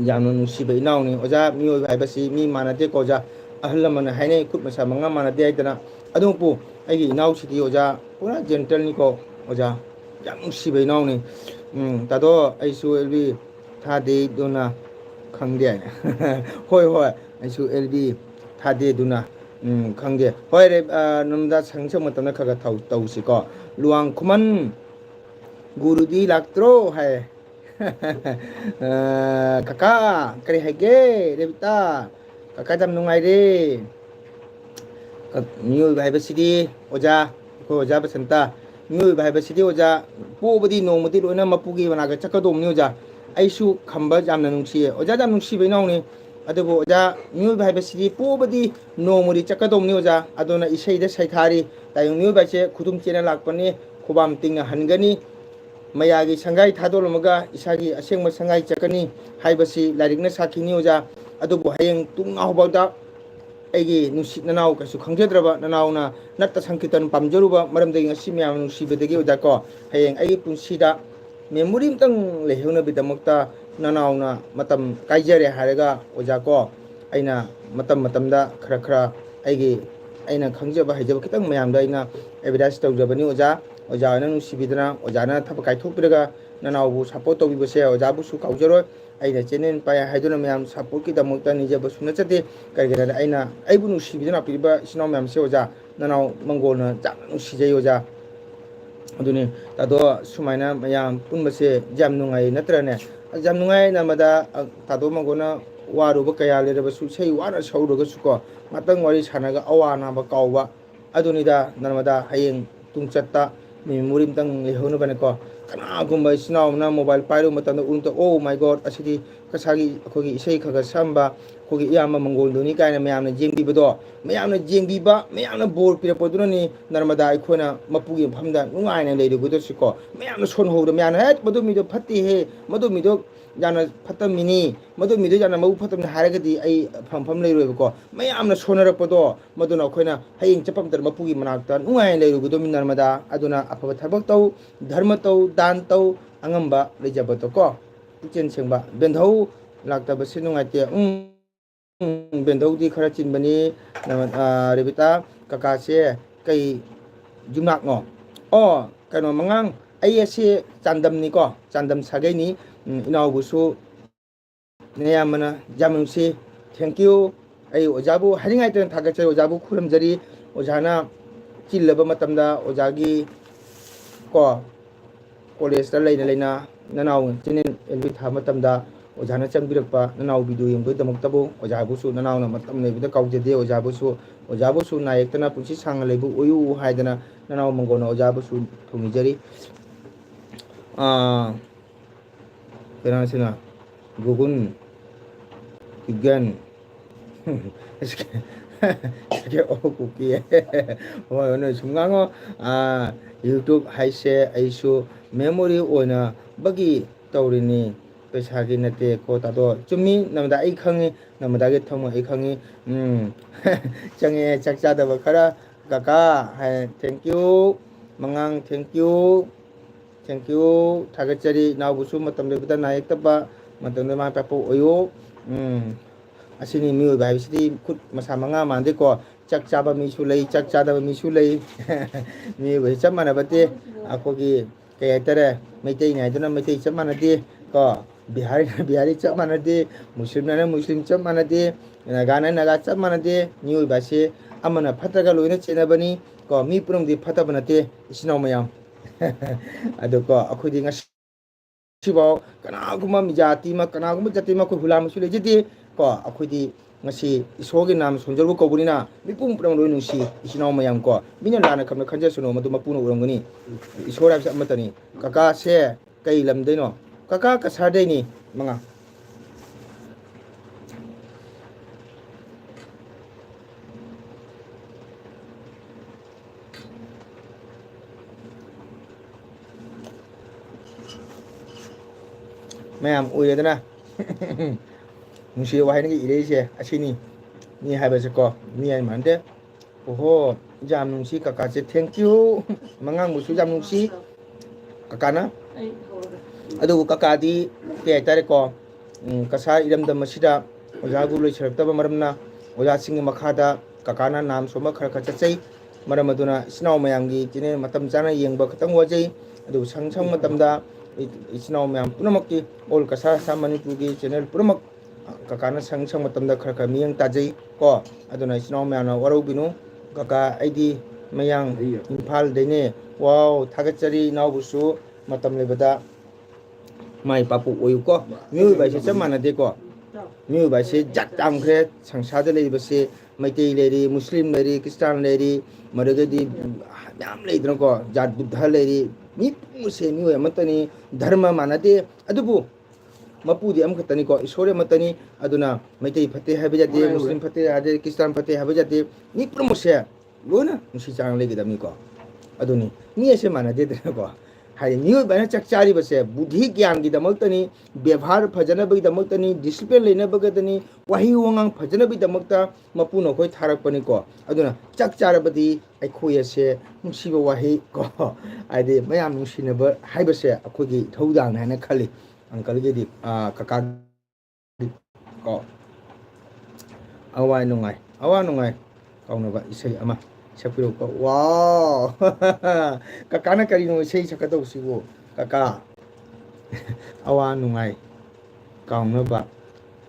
jam nung si be inau ni oja mi oi bai ba si mi mana de ko ja ahal man hai nei khut masa manga mana de ai dana ado pu ai gi inau si di oja pura gentle ni ko oja jam nung si be inau ni tado ai su elbi tha de dona khang de hoi hoi ai su elbi thade duna khangge hoi re namda sangchang matamna khaga tausi ko luang khuman gurudi laktro hai kaka kari haige rebita kaka jam nungai re miu bai basidi oja ko oja basanta miu bai basidi oja pobadi nomati loina mapugi banaga chakadom ni oja aisu khamba jamna nungsi oja jam nungsi bainau ni adubo oja miu bai basidi pobadi nomuri chakadom ni oja adona isai da saithari tayung miu bai che khudum chena lakpani khubam tingna hangani mayagi sangai thadolmaga isagi asengma sangai chakani haibasi larikna sakhini oja adubo hayeng tungna hobada aigi nusit nanau kasu khangjedraba nanauna natta sankitan pamjaruba maramdagi ngasi myam nusibedagi oja ko hayeng aigi punsida memory mtang lehuna bidamakta nanauna matam kaijare haraga oja ko aina matamda khara aigi aina khangjaba haijaba kitang mayamda aina evidence tawjabani oja oja na nusibidana oja na thapa kaithokpiraga nanaubu support tawbibase oja bu su kaujaro aina chenen pa haiduna mayam support ki damakta nijaba suna chate kargera aina aibu nusibidana piriba sinau mayam se oja nanau mangolna jam nusijai oja aduni tado sumaina mayam punbase jam nungai natrane jam nungai namada tado mangona waruba kaya leraba su sei wana sauruga suko matang wari sanaga awana ba kauba adunida namada hayeng tungchatta memory mtang lehonu bane ko kana gumba sinau na mobile pairo matanda unta oh my god asidi kasagi akogi isei khaga samba kogi iyamba mangol duni kaina mayamna jengbibodo mayamna jengbiba mayamna bor pirapoduna ni narmada akhona mapugi phamda nungaina leirugodo siko mayamna sonhodo mayamna het madu mido phatti he madu mido jana phatam mini madu mido jana mau phatam haragadi ai phampham leiroibako mayamna sonarapodo maduna akhona hayeng chapam tar mapugi manakta nungaina leirugodo min narmada aduna afaba thabak tau dharma tau dan tau angamba leijabato ko puchen sengba bendhau lakta basi nungaite bendhau di khara chinbani rebita kakase kai jumnak ngo o kano mangang ai ase chandam ni ko chandam sagai ni inau busu neyamana jamungsi thank you ai ojabu haringai ten thagache ojabu khuramjari ojana chillaba matamda ojagi ko college da leina nanau chinen elbi tha matamda ojana changbirakpa nanau video yengbo damaktabu ojabu su nanau na matam lebida kaujede ojabu su nayektana punchi sang lebu oyu haidana nanau mangona ojabu su thungijari kena sina gugun igen cái ô cookie rồi nó sung ngang YouTube hay se aisu memory oina bagi tawrini pesa gi nate ko ta do chumi namda ai khangi namda ge thong ai khangi change chakcha da bakara kaka hai thank you mangang thank you thagachari naw busu matam le bida naik taba matam le ma papo oyo asini mi bai bisi khut masa manga mande ko chak chaba mi su lei chak chada mi su lei mi bai chamana bate akogi kay tare meitei ngai duna meitei chamana de ko bihari chamana de muslim na muslim chamana de naga chamana de mi bai se amana phataga loina chena bani ko mi prum di phata banate isinau mayam ado ko akhudi nga sibaw kana guma mi jati ma kana guma jati ma ko hulam su le jidi ko akhudi ngasi isogi nam sonjorbu kobunina mipum prang loi nungsi isinau mayam ko binya lana kamna khanja suno madu mapuno urangani isora bisa matani kaka se kai lam deino kaka kasar deini manga mayam uyedana nungsi wahai ngi ire se asini 니 하이버스코 니 아이 만데 오호 잠뭉시 까까제 땡큐 망강무수 잠뭉시 까까나 adugu kakadi te tare ko kasa iramda masida oja gulu chirtaba maramna oja singi makhada kakana nam soma khar kha chachai maram aduna sinau mayamgi tine matam chana yengba khatang wajai adu sangsang matamda sinau mayam punamakki ol kasa sa manipurgi channel punamak kakana sangsang matamda khar kha miyang tajai ko aduna sinau mayamna warau binu kaka aidi mayang imphal dene wow thagachari naubusu matam lebada mai papu oyuko miu bai se chamana de ko miu bai se jak tam khre sangsad le base maitei leri muslim leri kristan leri maragadi yam le dron ko jat buddha leri mi pu se miu amatani dharma manade adubu mapudi am khatani ko isore matani aduna maitei phate habajate muslim phate ade kristan phate habajate ni promose lona musi chang le gidami ko aduni ni ese manade dron ko hi new बना चकचारी बसे बुद्धि ज्ञान की दमकतनी व्यवहार फजन बगी दमकतनी discipline लेने बगतनी वही वंगांग फजन बगी दमकता मपु नखोय थारकपनी को अदुना चकचारबदी अखोय से मुसिब वही को आदि मयाम मुसिनब हाइबसे अखोगी थौदांग हाना खली अंकल गेदी कका को अवा नुंगाय काउनबा इसै अमा sakpiro ko wow kakana karino sei sakado sibo kaka awa nungai kaungna ba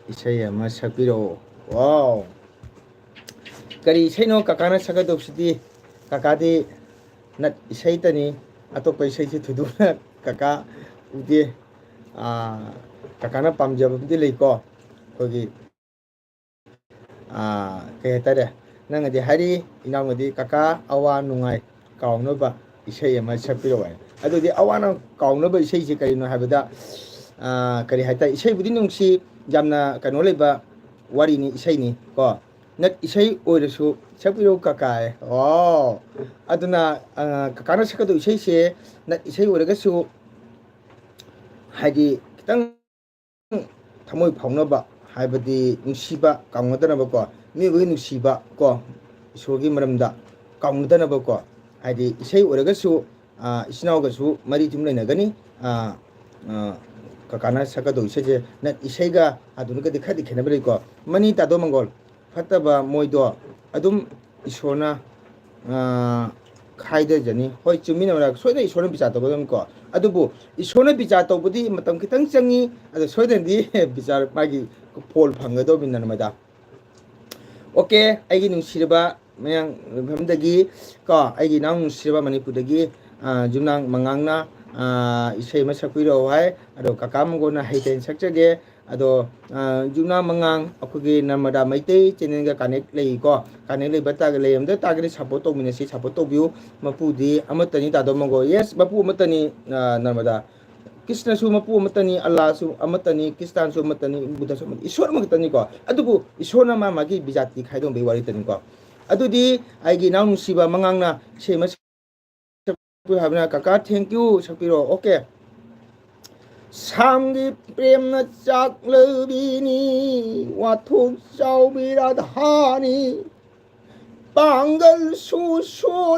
isai ama sakpiro wow kari seino kakana sakado sidi kakadi nat isai tani atop isai si thuduna kaka ude kakana pamjab di leiko kogi kaya tare nang adi hari inang adi kaka awa nungai kaungna ba isai ama sakpiro wa adu di awa na kaungna ba isai si kari no habida kari haita isai budi nungsi jamna kano leba wari ni isai ni ko nat isai oirasu sakpiro kaka oh aduna kakana sakado isai se nat isai oiragasu hadi kitang thamoi phauna ba haibadi nungsiba kaungna ba ko mi wi nusiba ko isogi maramda kaungdana ba ko adi isai oragasu isnau gasu mari tumle nagani kakana sakado isai na isai ga adunuka dikhadi khenabri ko mani tado mangol fataba moido adum isona khaida jani hoi chumina rak soida isona bicha to bodam ko adubu isona bicha to budi matam kitang changi adu soida di bichar magi pol phangado binna mada 오케이 아이기 눅시르바 매양 밤다기 거 아이기 나웅 눅시르바 마니푸다기 줌낭 망강나 이세이 마사쿠이로 하이 아도 카카무고나 하이텐 sakjage ado 줌나 망강 아쿠기 나마다 마이테이 체넨가 카넥 레이고 카넥 레이 바타가 레임데 타그리 사포 토미네시 사포 토비우 마푸디 아마타니 다도 망고 예스 마푸 마타니 나마다 Krishna su mapu matani Allah su amatani Kristan su matani Buddha su matani Ishwar matani ko adubu Ishwar ma magi bijati khaidong be wari tani ko adudi aigi naung siba mangangna sema pu habna kaka thank you sapiro okay samgi premna chak lebini wathuk chau biradhani Bangal su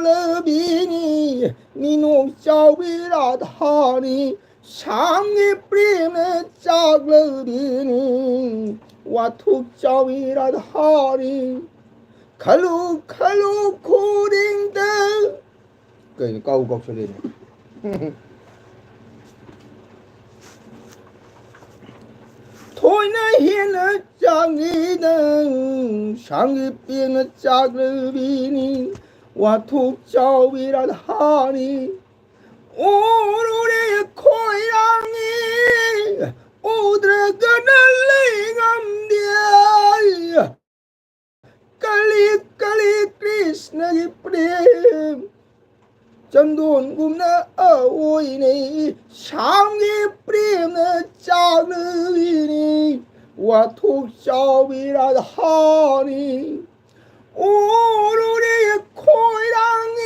lebini minuk chau biradhani Sangi preme chaglabini Wathuk chawiradhari Khalu khalu khuding te Cái câu gọc cho lên Thôi na hiền na changi nang Sangi preme chaglabini Wathuk chawiradhari 오르르 고양이 오드라가나 레감디아 깔리 크리스나기 프렘 전돈 굽나 아오이네 상기 프렘나 짜르이니 와톡샤비라 하니 오르르 고양이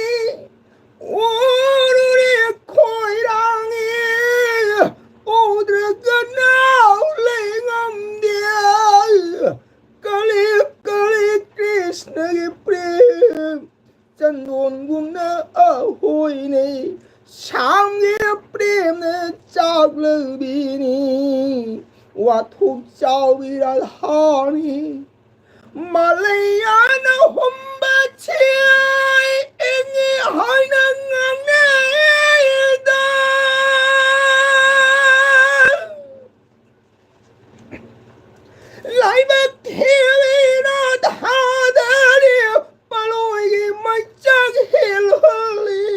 오르르 고양이 오드라가나 레감디아 깔리 Krishna प्रेम चंदोन गुमना अहोई ने शाम के प्रेम चागलबीनी वाथुक चाविरा हानी Malayan humbachiay ingi hanangangadan Laibak hilina dhadari Paloy machag hilhuli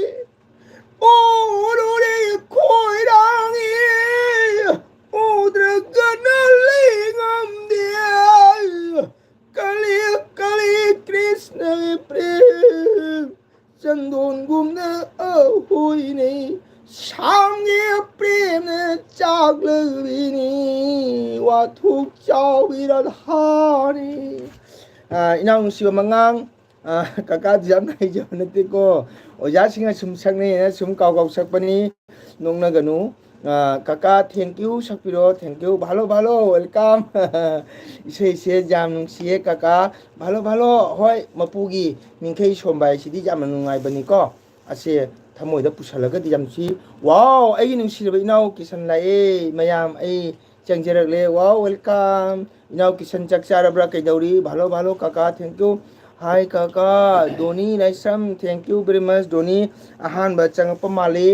Ururi koirangi Udra ganalingam diay Kali kali Krishna प्रेम चंदोन गुमना अहोई ने शाम के प्रेम चागलबीनी वाथुक चाविराधानी इनाउ नुसिबा मंगांग काका जम नाइ जब नतेको ओजा सिंगा सुम सकने सुम काव काव सकपनी नोंगना गनु काका थैंक यू सकपिरो थैंक यू भालो भालो वेलकम इसे इसे जाम नुसिए काका भालो भालो होय मपुगी मिंखै सोमबाय सिदि जाम नुंगाय बनिको असे थमोइदा पुसलगदि जामसी वाओ आई नुसिरबा इनाउ किसन लाए मयाम आई चंगजरगले वाओ वेलकम इनाउ किसन चकचारब्रा कैदौरी भालो भालो काका थैंक यू हाय काका दोनी लाइसम थैंक यू वेरी मच दोनी अहान बचंग पमाले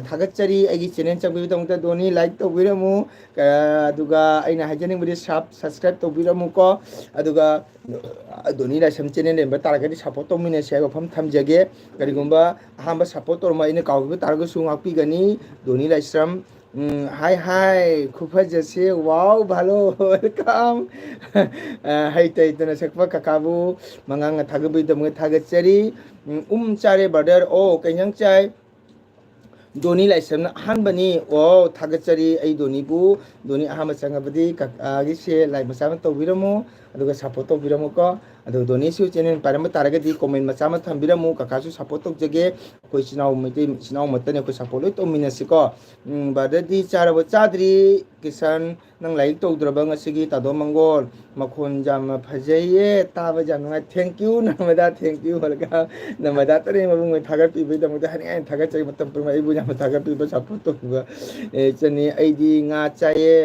थागचरी आगी चैनल चंगबिदमता दोनी लाइक तौबिरमु अदुगा आइना हाइजनिंग बदि सब्सक्राइब तौबिरमु को अदुगा दोनी लाइसम चैनल नेम तारगदि सपोर्ट तौमिने सेगा फम थमजगे करिगुंबा अहान सपोर्ट तौरमा इने कावबि तारगसु ngakpigani दोनी लाइसम हाय हाय खुफजसे वाव भालो वेलकम हाय तैतना सकपा काकाबु मंगांग थागबिदम थागचरी चारे ब्रदर ओ कैंजंग चाय दोनी लाइसम हानबनी ओ थागचरी आई दोनीबु दोनी अहाम चंगबदी काकागी से लाइ मचा तौबिरमु अदुगा सपोर्ट तौबिरमु को अदु दोनी सु चैनल पारम तारगदी कमेंट मचा थंबिरमु काकासु सपोर्ट तौजगे कोइ सिनाव मते सिनाव मतने को सपोर्ट लो तौमिनसिको बाददी चारबो चाद्री किसान नंग लाइक तौद्रबा ngasiगी तादो मंगोल मखोन जाम फजैये ताबा जानुगा थैंक यू नमदा थैंक यू हलका नमदा तरे मबुंग थागा पिबे दमदा हने थागा चाइ मतम पर आइबु जाम थागा पिबे सपोर्ट तौबा ए चनी आइदी nga चाये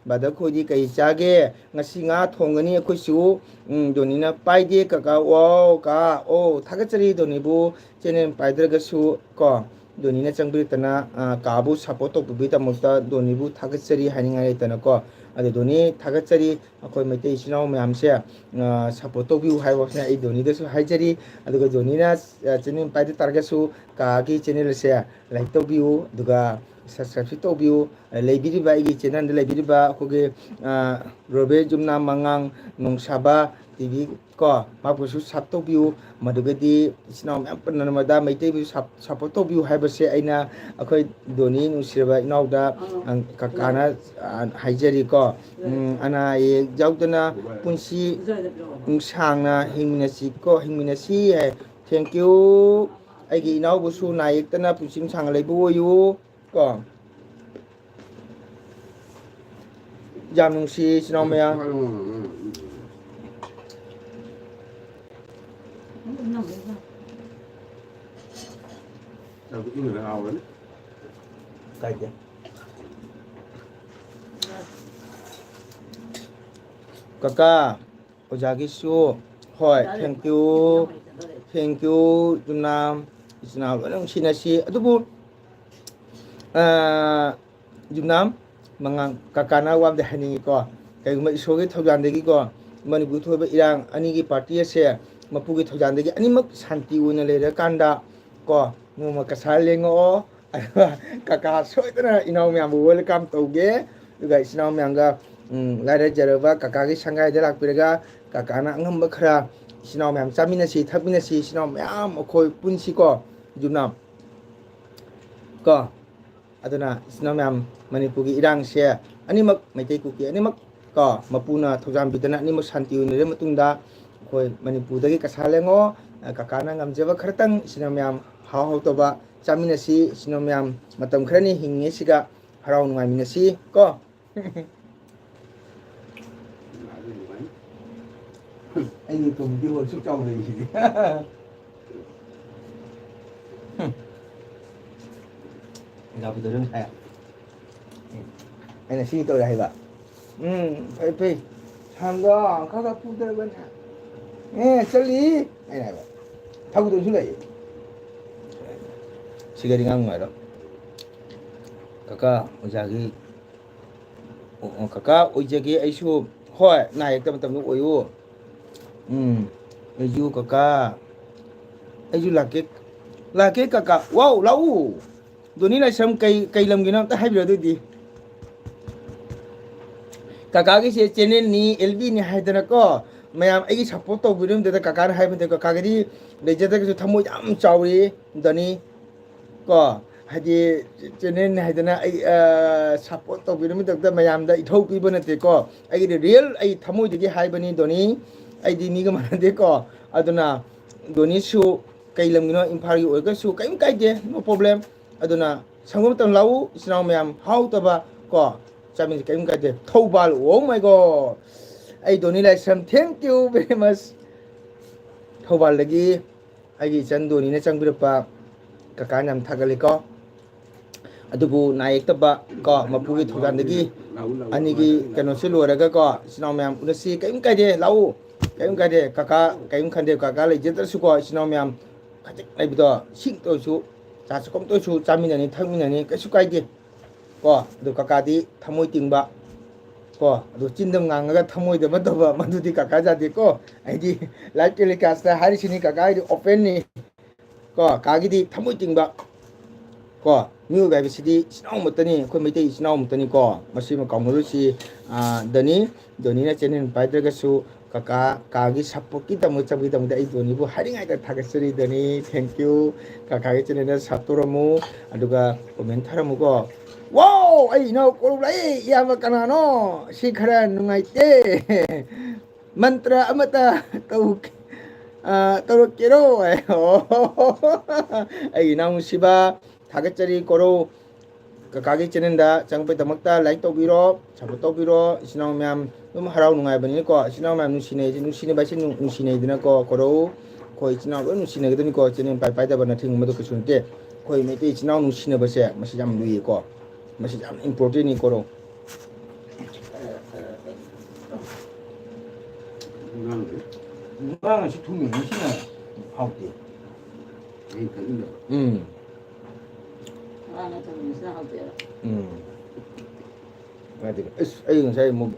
बादा खोदी कै चागे ngasi nga थोंगनी अखोइसु दोनीना पाइदे काका वाओ का ओ थागचरी दोनीबु चैनल पाइद्रगसु को दोनीना चंगबितना काबु सपोर्ट तौबिदमता दोनीबु थागचरी हानिंगाय तनको अदे दोनी थागचरी अखोय मैते इसिनाव म्यामसे सपोर्ट तौबिउ हाइबसने आई दोनीदसु हाइजरी अदुगा दोनीना चैनल पाइदे तारगसु कागी चैनल से लाइक तौबिउ दुगा सब्सक्राइब तौबिउ लेबिरिबा आई चैनल लेबिरिबा अखोगे रोबे जुमना मंगांग नोंसाबा टीवी को मापुसु सब तौबिउ मदुगदी इसिनाव म्याम पन्नमदा मैते बि सपोर्ट तौबिउ हाइबसे आइना अखोय दोनी नुसिरबा इनावदा काकाना हाइजरी को अना ये जाउदना पुंसी सांगना हिंमिनसी को हिंमिनसी है थैंक यू आइगी इनावबुसु नायकतना पुंसिम सांग लेबोयु को जामुंसी इसिनाव म्या Đâu có người ao đấy. Cay chứ. Kaka, ojagisu, hoi, thank you, Junam, Isnao, anong sinasi, adubo, Junam, mga kakana wam dahani ko, kaya mag-isogi tawjandegi ko, Manipur ba irang anigi party se mapugi thojandegi animak santi una lera kanda ko ngoma kasalengo kaka soitana inaw myam welcome toge duga isinaw myanga laira jaraba kaka gi sangai de lakpirga kaka na ngamba khara isinaw myam chamina si thapina si isinaw myam khoi punsi ko junam ko aduna isinaw myam manipugi irang se animak maitai kuki animak ko mapuna thojam bidana animak santi una le matungda khoi manipurdagi kasalengo kakana ngamjeba khartang isinaw myam how how तबा चामिनसी सिनोम्याम मतम खरनी हिंगे सिगा हराउ नुगामिनसी को anh cùng đi hồi xúc trong rồi gì gặp tôi đứng này anh là xin tôi đây vậy phải phải tham đó các phụ nữ bên này xử lý này này vậy thâu tôi xuống đây 시간이 간 거야. 까까 오자기 까까 오자기 아이슈 호이 나 એકદમ તમને Oyo 아이슈 까까 아이슈 라게 까까 와우 라우 도니나 참 cây lam기나 딱 하비러도디 까까기 세 채널 니 LB 니 하이드나거 mayam aigi support to birum de kakar hai bende ko kagari lejata ke thamoi jam chauri dani ko haji chenen haidana ai support to birum de mayam da ithau pi bane te ko ai real ai thamoi de hai bani doni ai di ni ga man de ko aduna doni su kailam gino imphal gi oiga su kaim kai de no problem aduna sangom tam lau sinau mayam how to ba ko chamin kaim kai de thobal oh my god ai doni lai sam thank you very much thobal lagi ai chan doni na changbirpa kaka nam thagali ko adubu naik taba ko mapugi thogan dagi anigi kano se loraga ko sinau myam unasi kaim kai de lau kaim kai de kaka kaim khande kaka lai jetar su ko sinau myam khatik lai bido sing to su cha su kom to su chaminani thangminani ka su kai de ko du kaka di thamoi tingba ko adu chindam ngangaga thamoi de mataba madudi kaka ja de ko aidi live telecast hari sini kaka di open ni ko kagi di thamoi tingba ko new ga bisidi sinau mutani ko mite sinau mutani ko masi ma kaumuru si dani na channel paidra ga su kaka kagi support ki tamu chabi tamu dai doni bu hari ngai ta thagasri dani thank you kaka gi channel na saturamu aduga comment tharamu ko wow ai no ko lai ya ma kana no si khara nungai te mantra amata tau tau kero ai nang siba 타겟자리 거로 가게 찌는다 장배 더먹다 라이크 또비로 잡고 또비로 신나오면 너무 하라고 누가야 버니까 신나오면 누시네 바시 누시네 드나 거 거로 거의 지나고 누시네 그더니 거 찌는 빠이빠이다 버나 팅 뭐도 그수는데 거의 메테 지나오 누시네 버세 맛이 좀 누이 거 맛이 좀 임포트니 거로 누가는 식통이 누시네 하우디 맞아. ai ngài một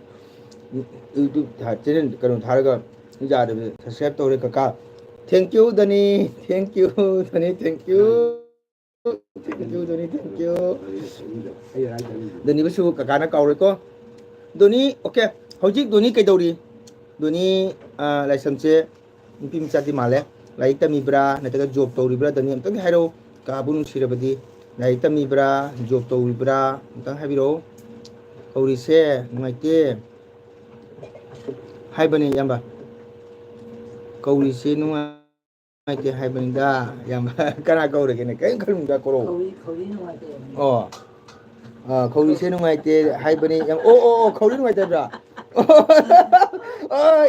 YouTube thả trên cái thả cái giờ được subscribe tôi cái cả thank you Dani thank you Dani thank you Dani thank you Dani bây giờ cả nó cầu rồi có Dani ok hồi trước Dani cái đầu đi Dani lại xem xe phim chặt đi mà lẽ lại tâm ibra này cái job tôi ibra Dani em tất hai đâu cả bốn người rồi đi này tâm ibra job tôi ibra tất hai đâu cầu xe ngoài kia hai bên này em bà cầu xe ngoài kia hai bên đó em cái nào cầu được cái này cái không ra cầu cầu xe ngoài kia hai bên này em ô cầu ngoài kia ra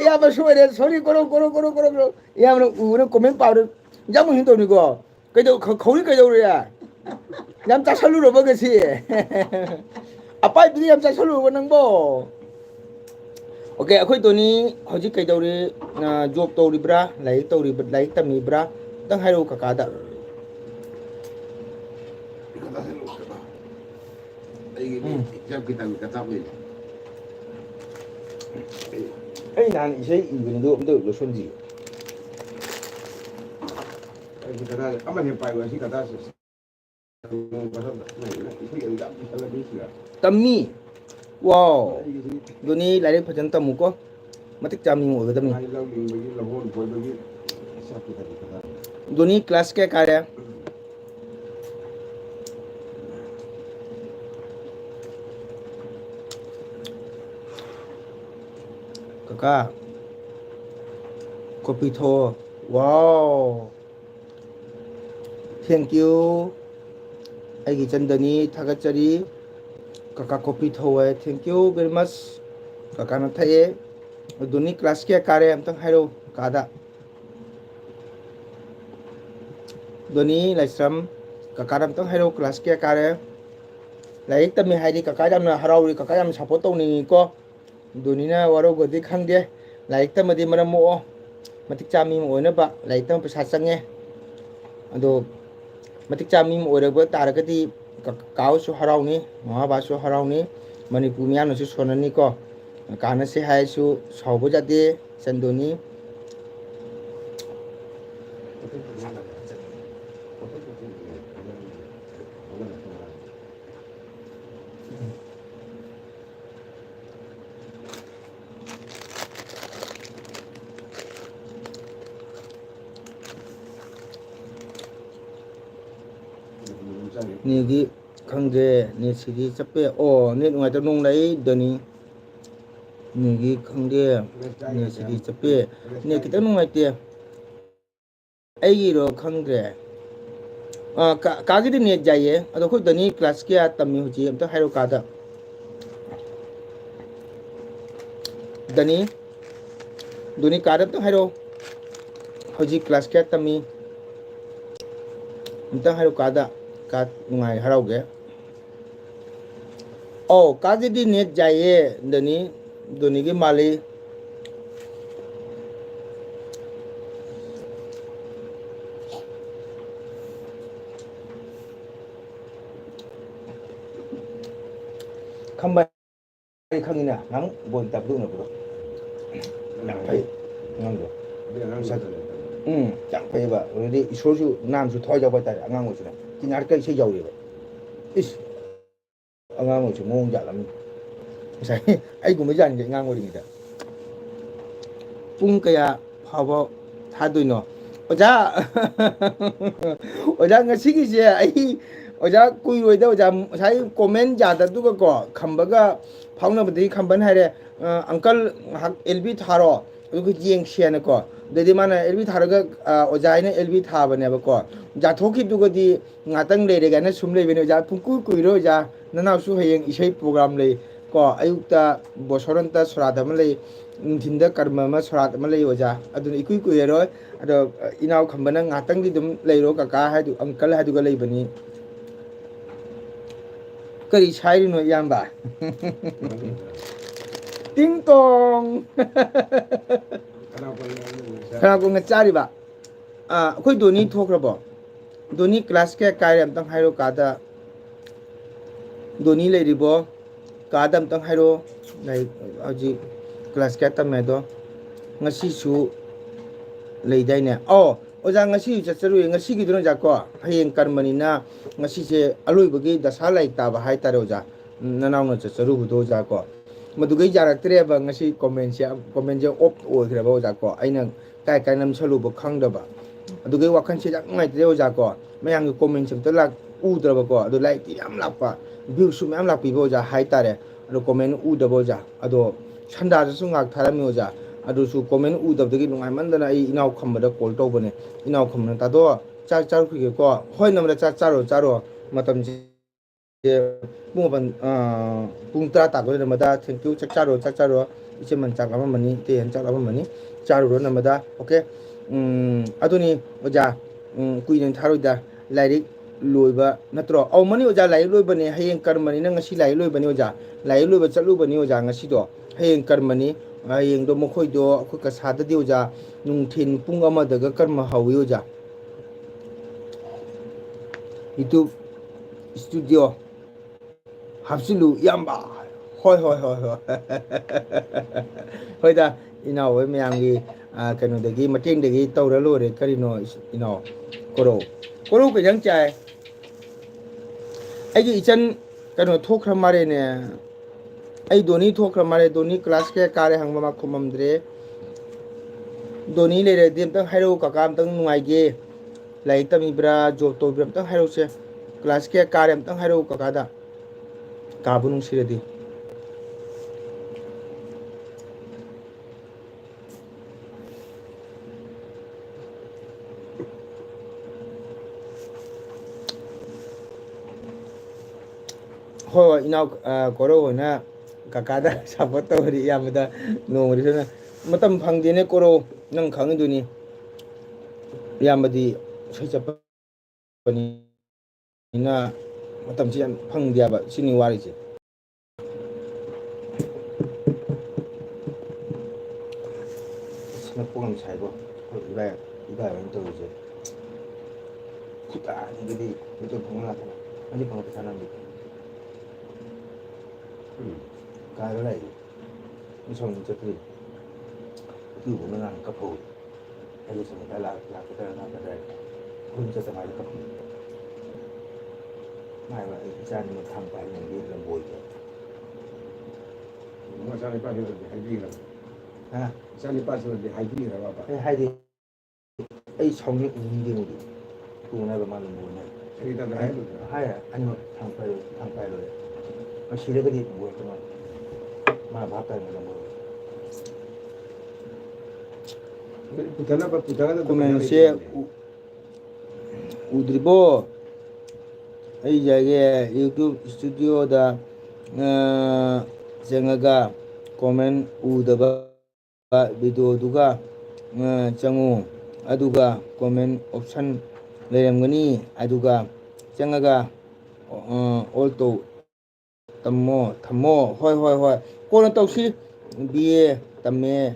em mà suy đấy sorry cầu em nó comment bảo được giống như tôi này cơ cái đâu cầu cái đâu rồi à em chắc sao luôn rồi cái gì apa itu yang saya selalu menang bo. Oke, aku itu ni hujik kaya tauri job tauri bra, lai tauri lai tami bra, tang haru kakada. Jam kita kata apa? Nan isai ibn do lo sonji. Kita dah apa yang pai sih kata Tammi wow doni lai phajan tamu ko matik chami mo ga tamni doni class ke karya kaka kopi tho wow thank you 아기 전더니 타가짜리 까까 커피 토에 thank you very much 까까 나타에 Doni class kaya kare amtang hairo kada. Doni laisram kakadam tang hairo class kaya kare. Laik tami haidi kakadam na harauri kakadam support tau ni ko. Doni na waro godi khangde. Laik tamadi maram mo matik chami mo na ba laik tam pesa sange. Ado matik chami mo ore ba taragati kau su harauni ma ba su harauni Manipur miyan no su sonani ko. Kana se hai su saubo jate sandoni Nigi khangde ni sidi chape o ni ngai ta nong lai doni nigi khangde ni sidi chape ni kita ngai te ai gi ro khangde ka gi ni jaye ado khoi doni class kya tammi huji am ta hairo ka da doni ka da ta hairo huji class kya tammi am ta hairo ka da ka ngai harau ge oh kagi di net jaye doni ki mali khamba khangina nang bon tap du na bro nang pai ngang do chẳng phải vậy rồi đi số số nam số thôi cho bây giờ ngang một chút này thì nhát cây xây dầu gì vậy ít ngang một chút mông dạ lắm sai ai cũng mới dành cái ngang một đi người pung cái à bao thay đổi nó ở ra ngay xí cái gì ấy ở ra cùi rồi đâu ra sai comment giả đặt tu cái cỏ khăm bơ cái phong nó bị khăm bẩn hay đấy uncle hak LB tharo cái gieng xe này cỏ Dedi mana LB tharaga ojai na LB thaba ne ba ko ja thoki du godi ngatang le ga na sum le bene ja pungku kuiro ja nanaw su hayeng isai program le ko ayukta bosoranta surada ma le thinda karma ma surada ma le oja adun ikui kuiro ado inaw khambana ngatang di dum le ro ka ha du uncle ha du ga le bani kari sai no yamba ting tong khana ko ngachari ba khoi doni thokrabo doni class ke kairam tang hairo kada doni le ribo kadam tang hairo lai aji class ke tam medo ngasi su lei dai ne oja ngasi chacharu ngasi gi dono jako hayeng karmani na ngasi se aloi bagi dasa lai ta ba hai tare oja nanaw na chacharu hudo jako madugai jarak tre ba ngasi comment je op o khre ba oja ko aina kai nam salu ba khang da ba adugai wakhan se jak ngai tre oja ko mayang comment sem to lak u dra ba ko adu like ti am lak pa view su am lak pi ba oja hai tare adu comment u da ba oja adu chanda su ngak thara mi oja adu su comment u da dagi nungai man da na I inaw kham da call to bane inaw kham na ta do char char khu ko hoi nam da charo matam ji Bungapan pungta takut namada thank you cakcaro ice man cak apa mani te cak apa mani caro namada oke aduni oja kuinen tharoida lairik loiba natro au mani oja lai loiba ne hayeng karmani na ngasi lai loiba ni oja lai loiba chalu bani oja ngasi do hayeng karmani hayeng do mokhoi do khoi ka sada di oja nungthin pung ama daga karma hawi oja itu studio 합실루 얌바 hoi hoida ina we myang kanu dagi mating dagi tawra lo re karino ina koro ke jang chai ai gi ichan kanu thokra mare ne ai doni thokra mare doni class ke kare hangma ma khumam dre doni le re dim tang hairo ka kam tang nungai ge lai tami bra job to bra tang hairo se class ke kare tang hairo ka kada Kabunung siradi. Ho inaw koro na kakada support to ri yamada no ri na matam phangdene koro nang khangduni yamadi sai chapani ina matam chi phangdia ba sini wari che sina pogam sai bo iba wan to je kuta ni gidi itu phangla ta ani phang ta na ni ka ro lai ni song je pri tu bo na ka pho ai lo song ta la ka ta na ta dai kunจะสบายกับไม่ว่าอาจารย์มันทำไปอย่างนี้ลำบากเลย Mà sao lại bắt được cái hành vi là ฮะ sao lại bắt được cái hành vi là bà ให้ดิไอ้ช่องนี้ดีดีหมดกูในประมาณลำบากเนี่ย cái ta hay được ให้อันนี้ทำไปเลยมาชี้แล้วก็ดีลำบากกันมาพักกันลำบาก putana 코멘시 우드리보 이 자게 유튜브 스튜디오다 생아가 코멘 우드바 비디오두가 정우 아두가 코멘 옵션 레remgani aduga 생아가 올또 tammo hoi kono tawsi biye tamme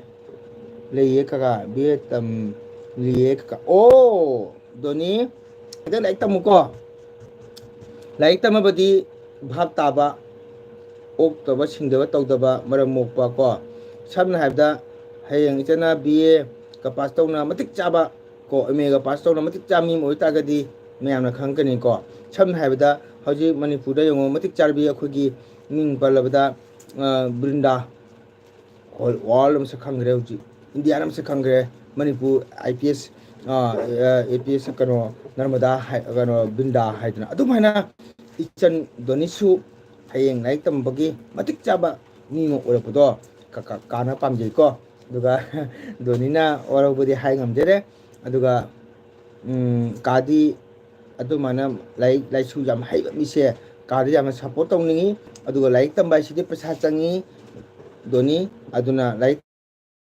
leye kaka biye tam liye kaka oh doni ada laik tamu ko laik tamu badi bhab taba ok taba singdaba tawdaba maram mokpa ko samna habda hayang ichana biye ka pass tawna matik chaba ko eme ga pass tawna matik chami moi ta gadi mayamna khangkani ko samna habda hoji manipur da yongo matik charbi akhogi ning palabda brinda all am se khangre hoji India nam se khangre Manipur IPS APS kano narmada kano binda haidna adum haina ichan donisu hayeng naik tam bagi matik chaba ni mo ora podo kana pamjei ko duga donina ora bodi hai ngam dere aduga kadi adu mana lai su jam hai mi se kadi jam support tongni aduga laik tam bai sidi pesa changi doni aduna laik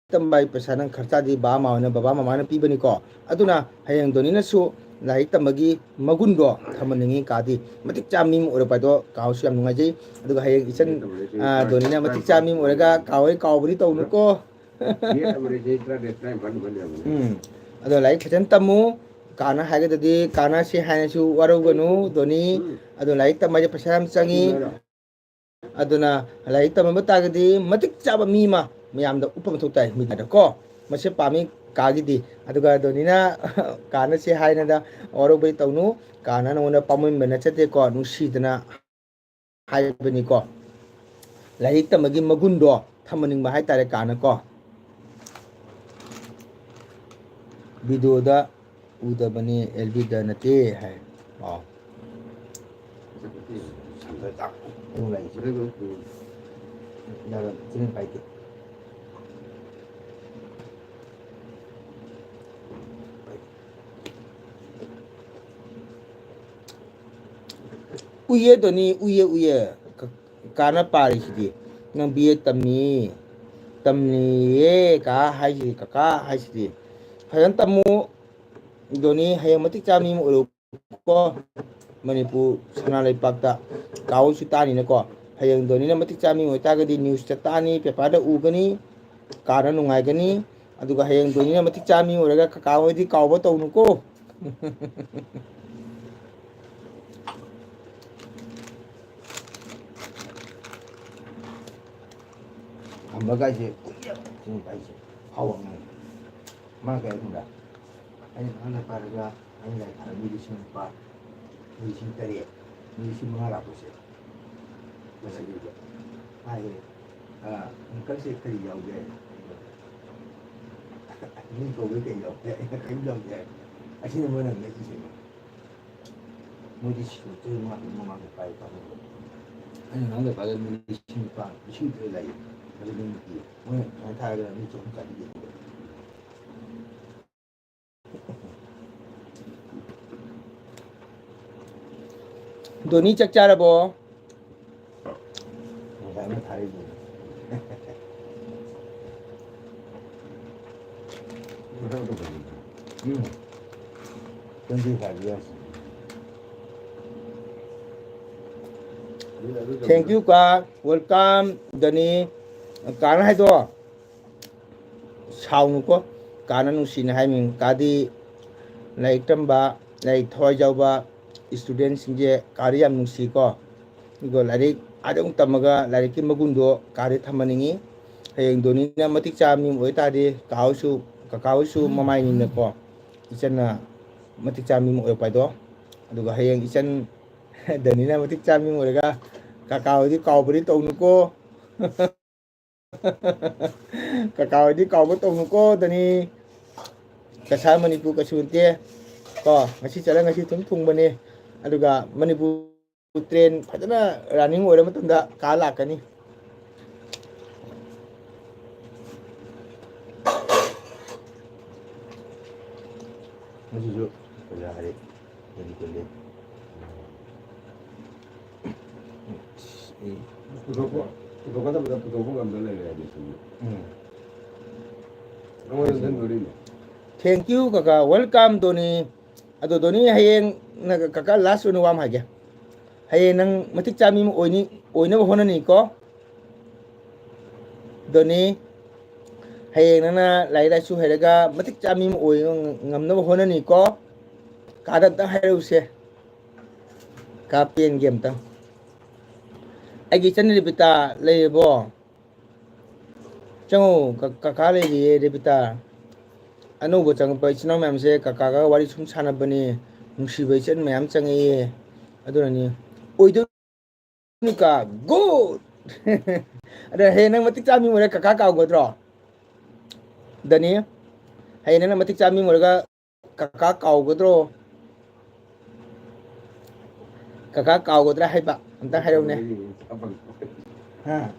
tambai pesanan kharcha di ba ma na baba mama na pibani ko aduna hayang doni na su lai tamagi magun do thamaningi kadi matik chami mo ora pa do kaw siam nunga jai aduga hayang isan doni na matik chami mo ora kawai kawbri to nu ko ado lai khajan tamu kana haga dadi kana si haina su waru ganu doni ado lai tamai pesam changi aduna lai tamata gadi matik chaba mi ma mayamda upam thuktai mi da ko mase pami kagidi aduga donina kana se haina da oro bai tawnu kana nona pamoi mena chate ko nusidana haibani ko lai tamagi magundo thamaning ma hai tare kana ko video da uda bani lb da nate hai sampai tak mulai jadi dalam sini baik uye doni uye kana pari sidi nang biye tamni ye ka hai sidi ka hai sidi hayan tamu doni hayang matik chami mo ulo ko Manipur sana lai pakta kaw su tani na ko hayang doni na matik chami mo tagadi news ta tani pepada ugani kana nungai gani aduga hayang doni na matik chami mo raga kaw di kaw ba tawnu ko ambaga je sini pai je hawang ma ga unda ai ana paraga ai lai thara mi sin pa mi sin tare mi sin mara ko se basa ge ai angkal se kari yau ge ni ko ge yau ge kai yau ge asini mo na ge se mo di shi to ma pai pa ai nang ge pa ge mi sin pa shi de lai Doni cak cara bo. 25 years. Thank you ka welcome dani kana hai do sau nu ko kana nu sin hai min kadi lai tamba lai thoi jau ba student sing je kari yam nu si ko go lai adung tamaga lai ki magun do kari thamaningi hayeng doni na matik cha mi oi ta di kau su mamai ni na ko ichen na matik cha mi mo pai do aduga hayeng ichen dani na matik cha mi mo ga kakao di kau beri tau nu ko kakao di kau beri tau nu ko dani kasar Manipur kasunte ko ngasi chala ngasi thung bani aduga Manipur train phajana running ore matunda ka lakani Masih kerja hari jadi kulit. Putokan tapi putokan ngambil lagi di sini. Kamu yang sendiri ni. Thank you kaka welcome doni ado doni hayeng na kaka last one wam hage hayeng nang matik chami mo oina hona ni ko doni hayeng na lai lai su heraga matik chami mo oi ngamna hona ni ko kada ta hayu se ka pen game ta agi chan ribita le bo chango kaka le ye ribita anu bo chang pa china mam se kaka ga wari sum chana bani nungsi bai chen mam chang ye aduna ni oido ni ka go ada he nang matik chami mo kaka ka go dro dani he nang matik chami mo ga kaka ka go dro kaka ka go dra hai ba anta hai ne ha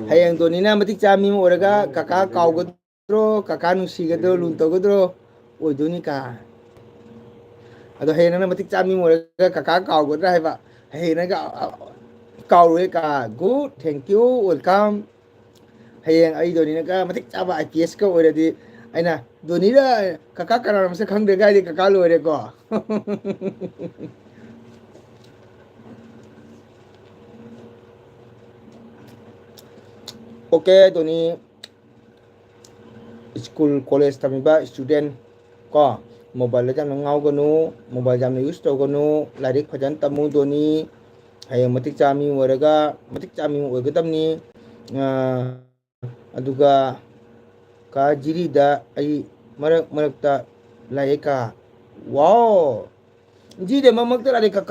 hayang doni na matik chami mo ga kaka ka go dro kaka nungsi ga dro lun to go dro oido ni ka ado he nang matik chami mo ga kaka ka go dra hai ba he na ga ka ro ka good thank you welcome hayang ai doni na ga matik cha ba IPS ka ore di aina doni ra kaka kana ram se khang de ga di kaka lo re ko okay doni school college tamiba student ko mobile jam ngau ganu mobile jam use to ganu larik phajan tamu doni hayang matik chami waraga matik chami oigadam ni aduga ka jiri da ai marak ta lai ka wow ji de mamak ta lai ka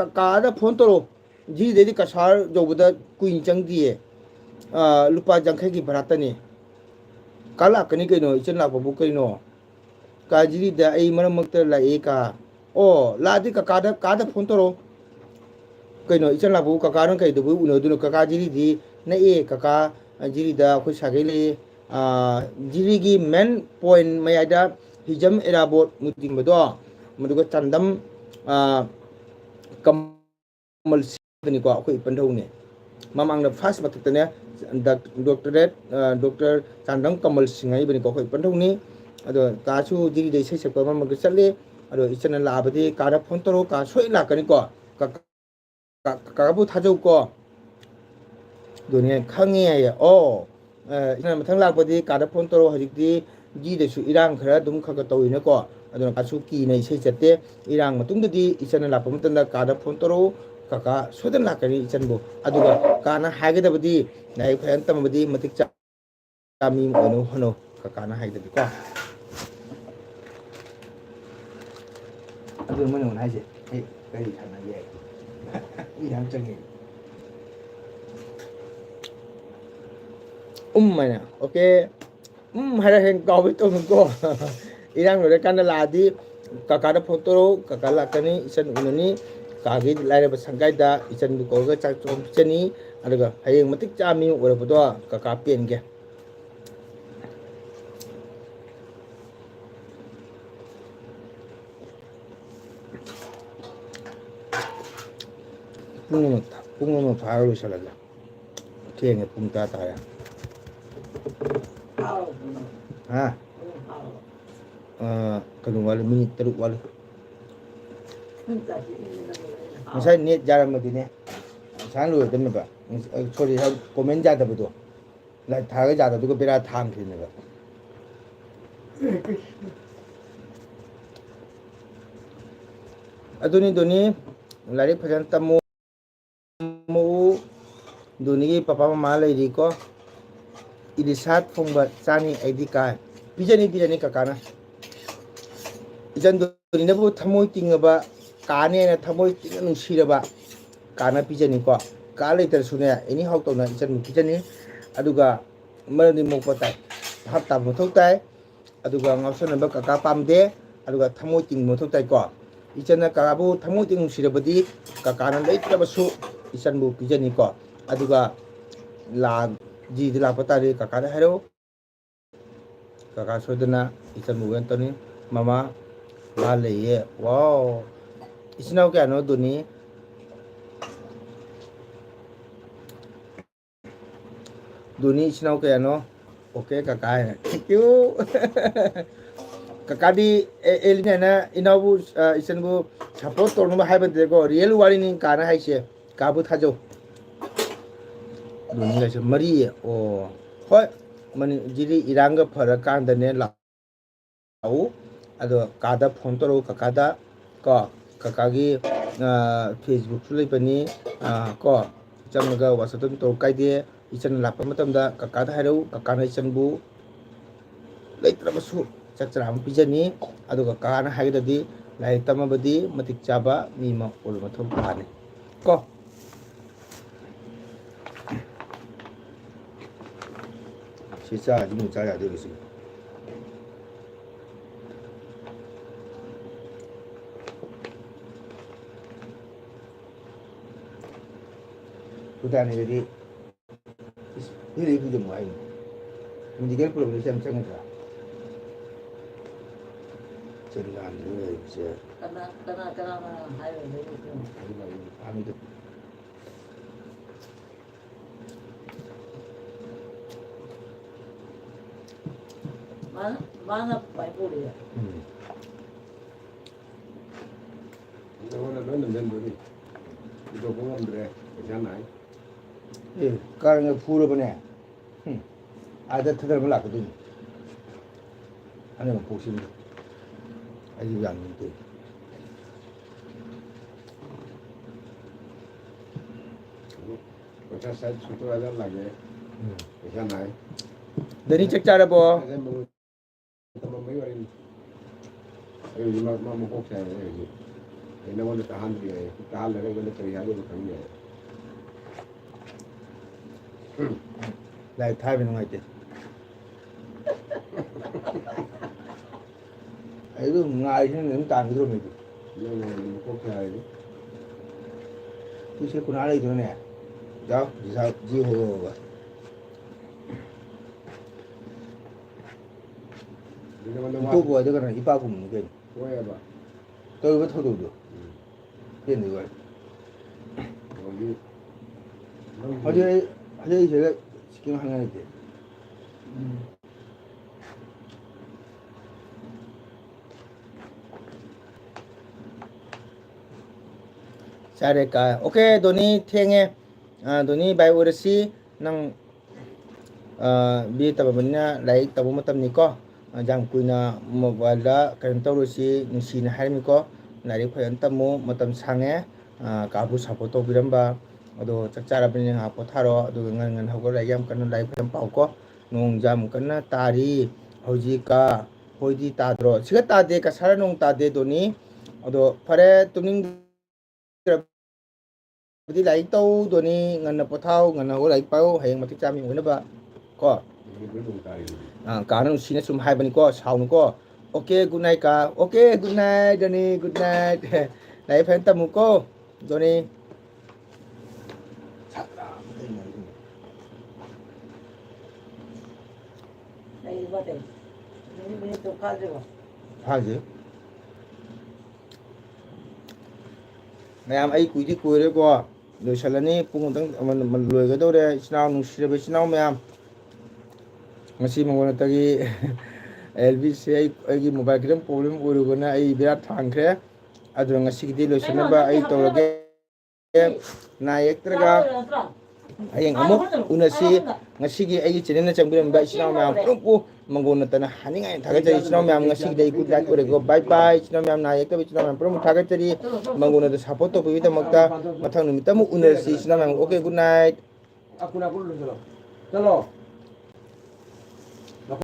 da phone to ji de di kasar jobuda kuin chang die lupa jangkhai ki bharata ni kala kani kaino ichen la babu kaino ka jiri da ai mamak ta lai ka o la di ka da phone to kaino ichen la babu ka ran kai du bu no du ka jiri di na e ka jiri da khu sagele jiri gi main point mayada hijam erabot muting bado maduga chandam kamal ni ko khu pandau ne mamang na first batuk ne doctor chandam kamal singai bani ko khu pandau ni ado ka chu jiri de sai sekpa mamang challe ado ichen la abadi ka da phone to ka soi la kani ko ka bu thajau ko dunia khangi ya oh ina mathang lakpadi kada phone toro hajikti ji de su irang khara dum kha ka toina ko aduna ka su ki nei sei chatte irang matung di ichana la pam tanda kada phone toro kaka sodan la kani ichan bo aduga kana hage da badi nai phan tam badi matik cha kami ono hono kaka na hage da ko adu mano na je ei kai thana ye irang changi mana oke hara heng kau itu ko irang lo kan la di kaka da foto kaka la kani isan unani kagi lai ba sangkai da isan ko ga chak chom chani adaga hayeng matik chami ora bodo kaka pen ge pung pharo salaga kenge pung ta ta ya ha ꯀꯩꯅꯣ ꯋꯥꯠꯂꯤ minute 3 ꯋꯥꯠꯂꯤ ꯉꯁꯥꯏ net ꯌꯥꯔꯝꯃꯗꯤꯅꯦ ꯉꯁꯥꯏ ꯂꯣꯏꯔꯗꯕꯅꯦꯕ ꯁꯣꯔꯤ comment ꯌꯥꯗꯕꯗꯣ like ꯊꯥꯔꯒ ꯌꯥꯗꯕꯗꯨꯒ ꯕꯦꯔꯥ ꯊꯥꯡꯈ꯭ꯔꯤꯅꯦꯕ ꯑꯗꯨꯅꯤ ꯗꯣꯅꯤ ꯂꯥꯏꯔꯤꯛ ꯐꯖꯅ ꯇꯝꯃꯨ ꯗꯣꯅꯤꯒꯤ ꯄꯄꯥ ꯃꯃꯥ ꯂꯩꯔꯤꯀꯣ ꯏꯂꯤꯁꯥ ꯊꯣꯡꯕ ꯆꯥꯅꯤ ꯑꯩꯗꯤ ꯀꯥꯏ ꯄꯤꯖꯅꯤ ꯀꯀꯥꯅ ꯏꯆꯟ ꯗꯣꯅꯤꯅꯕꯨ ꯊꯃꯣꯏ ꯇꯤꯡꯉꯕ ꯀꯥꯅꯦꯅ ꯊꯃꯣꯏ ꯇꯤꯡꯅ ꯅꯨꯡꯁꯤꯔꯕ ꯀꯥꯅ ꯄꯤꯖꯅꯤꯀꯣ ꯀꯥ ꯂꯩꯇ꯭ꯔꯁꯨꯅꯦ ꯑꯦꯅꯤ ꯍꯥꯎ ꯇꯧꯅ ꯏꯆꯟꯕꯨ ꯄꯤꯖꯅꯤ ꯑꯗꯨꯒ ꯃꯔꯝꯗꯤ ꯃꯣꯛꯄ ꯇꯥꯏ ꯚꯥꯞ ꯇꯥꯕ ꯃꯊꯧ ꯇꯥꯏ ꯑꯗꯨꯒ ꯉꯥꯎꯁꯟꯅꯕ ꯀꯀꯥ ꯄꯥꯝꯗꯦ ꯑꯗꯨꯒ ꯊꯃꯣꯏ ꯇꯤꯡꯕ ꯃꯊꯧ ꯇꯥꯏꯀꯣ ꯏꯆꯟꯅ ꯀꯀꯥꯕꯨ ꯊꯃꯣꯏ ꯇꯤꯡ ꯅꯨꯡꯁꯤꯔꯕꯗꯤ ꯀꯀꯥꯅ ꯂꯩꯇ꯭ꯔꯕꯁꯨ ꯏꯆꯟꯕꯨ ꯄꯤꯖꯅꯤꯀꯣ ꯑꯗꯨꯒ ꯖꯤꯗ ꯂꯥꯛꯄ ꯇꯥꯔꯗꯤ ꯀꯀꯥꯗ ꯍꯥꯏꯔꯛꯎ ꯀꯀꯥ ꯁꯣꯏꯗꯅ ꯏꯆꯟꯕꯨ ꯋꯦꯜ ꯇꯧꯅꯤ ꯃꯃꯥ ꯃꯥ ꯂꯩꯌꯦ ꯋꯥꯎ ꯏꯆꯤꯟ ꯏꯅꯥꯎ ꯀꯌꯥꯅꯣ ꯗꯣꯅꯤ ꯗꯣꯅꯤ इचिन इनाउ कयानो ओके काका है थैंक यू काकादी एलिना इनाउबु इचनबु सपोर्ट तोरनबा हाइबदेको रियल वारिनि काना हाइसे काबु थाजौ दोनी गाइसे मरी ओ होय मनि जिरि इरांग फर कांदने लाउ अदो कादा फोन तोरो काकादा को काकागी फेसबुक सु लेबनी को चंगगा वाट्सएप तो काइदे इचन लाप मतमदा काकादा हाइरौ काकाना इचनबु लेत्रबसु चचरा पिजनी अदुगा काना हाइददी लाइक तमबदी मतिक चाबा मीमा ओल मथम ताने को सिसा जिमु चाया देगिसि Sudah nih jadi ini itu jemu aing. Menjadikan belum bisa macam apa. Ceritanya bisa. Karena hai itu. Kami itu. Mana pai puri ya. Nó lên lên rồi đi. Tôi cũng không được. Cái này. Karena pura bane. Ada thadar malak tu. Ane posin. Aji yang itu. Kita saya suatu ada lagi. Cái này. Dari cek cara bo. Tama mấy người. Mà một cái này. Thì nó mới tahan dia. Tahan lagi kalau terlihat dia bukan dia. Lai thai bên ngoài chứ. Ấy cứ ngài chứ những tàn cái rồi mình. Nhưng mà một cái này. Cứ sẽ con ai đây thôi nè. Cháu, sao gì hồ vậy? Tôi vừa cho cái này ipa cùng cái. Quay à? Tôi vẫn thôi được. Tiền được rồi. 어제 제가 지금 하나 이제 잘할까? 오케이 도니 탱에 도니 바이 오르시 năng bi tập mình lại tập một tâm này có rằng kuna mobile đã cần tàu rồi nusi na hai mi có lại đi phải tâm một tâm sang ấy cả bu sắp to biram अदो चचाराबने हापो थारो अदो ngन हगो lime कन लाइ फम पाउको नोंग जाम कन तारी हौजिका होइदि ताद्रो सिगा तादे का सारा नोंग तादे दोनी अदो फरे तुनिंग बदि लाइ तौ दोनी ngन पोथाउ ngन हगो लाइ पाउ हेंग मति चामी होइनबा को कानु सिने सुम हाइबनि को साउनु को ओके गुड नाइट का ओके गुड नाइट दोनी गुड नाइट लाइ फम तमु को दोनी 하지. ꯃꯌꯥꯝ ꯑꯩ ꯀꯨꯏꯗꯤ ꯀꯨꯏꯔꯦꯀꯣ ꯂꯣꯏꯁꯜꯂꯅꯤ ꯄꯨꯡ ꯑꯃꯇꯪ ꯂꯣꯏꯒꯗꯧꯔꯦ ꯏꯆꯤꯟ ꯏꯅꯥꯎ ꯅꯨꯡꯁꯤꯔꯕ ꯏꯆꯤꯟ ꯏꯅꯥꯎ ꯃꯌꯥꯝ ꯉꯁꯤ ꯃꯉꯣꯟꯗꯒꯤ LBC ꯑꯩꯒꯤ ꯃꯣꯕꯥꯏꯜ ꯈꯤꯇꯪ ꯄ꯭ꯔꯣꯕ꯭ꯂꯦꯝ ꯑꯣꯏꯔꯨꯕꯅ ꯑꯩ ꯕꯦꯔꯥ ꯊꯥꯡꯈ꯭ꯔꯦ ꯑꯗꯨꯅ ꯉꯁꯤꯒꯤꯗꯤ ꯂꯣꯏꯁꯤꯟꯅꯕ ꯑꯩ ꯇꯧꯔꯒꯦ ꯅꯥ ꯌꯦꯛꯇ꯭ꯔꯒ ꯍꯌꯦꯡ ꯑꯃꯨꯛ ꯎꯅꯁꯤ ꯉꯁꯤꯒꯤ ꯑꯩꯒꯤ ꯆꯦꯅꯦꯜꯗ ꯆꯪꯕꯤꯔꯝꯕ ꯏꯆꯤꯟ ꯏꯅꯥꯎ ꯃꯌꯥꯝ ꯄꯨꯝꯅꯃꯛꯄꯨ ꯃꯪꯒꯣꯜ ꯅꯠꯇꯅ ꯍꯥꯏꯅꯤꯡꯉꯥꯏ ꯊꯥꯒꯠꯆꯔꯤ ꯏꯆꯤꯟ ꯏꯅꯥꯎ ꯃꯌꯥꯝ ꯉꯁꯤꯒꯤꯗꯤ ꯑꯩ ꯒꯨꯗ ꯅꯥꯏꯠ ꯑꯣꯏꯔꯦꯀꯣ ꯕꯥꯏ ꯕꯥꯏ ꯏꯆꯤꯟ ꯏꯅꯥꯎ ꯃꯌꯥꯝ ꯅꯥ ꯌꯦꯛꯇꯕ ꯏꯆꯤꯟ ꯏꯅꯥꯎ ꯃꯌꯥꯝ ꯄꯨꯝꯅꯃꯛ ꯊꯥꯒꯠꯆꯔꯤ ꯃꯪꯒꯣꯜꯅꯗ ꯁꯞꯄꯣꯔꯠ ꯇꯧꯕꯤꯕꯒꯤꯗꯃꯛꯇ ꯃꯊꯪ ꯅꯨꯃꯤꯠꯇ ꯑꯃꯨꯛ ꯎꯅꯔꯁꯤ ꯏꯆꯤꯟ ꯏꯅꯥꯎ ꯃꯌꯥꯝ ꯑꯣꯀꯦ ꯒꯨꯗ ꯅꯥꯏꯠ चलो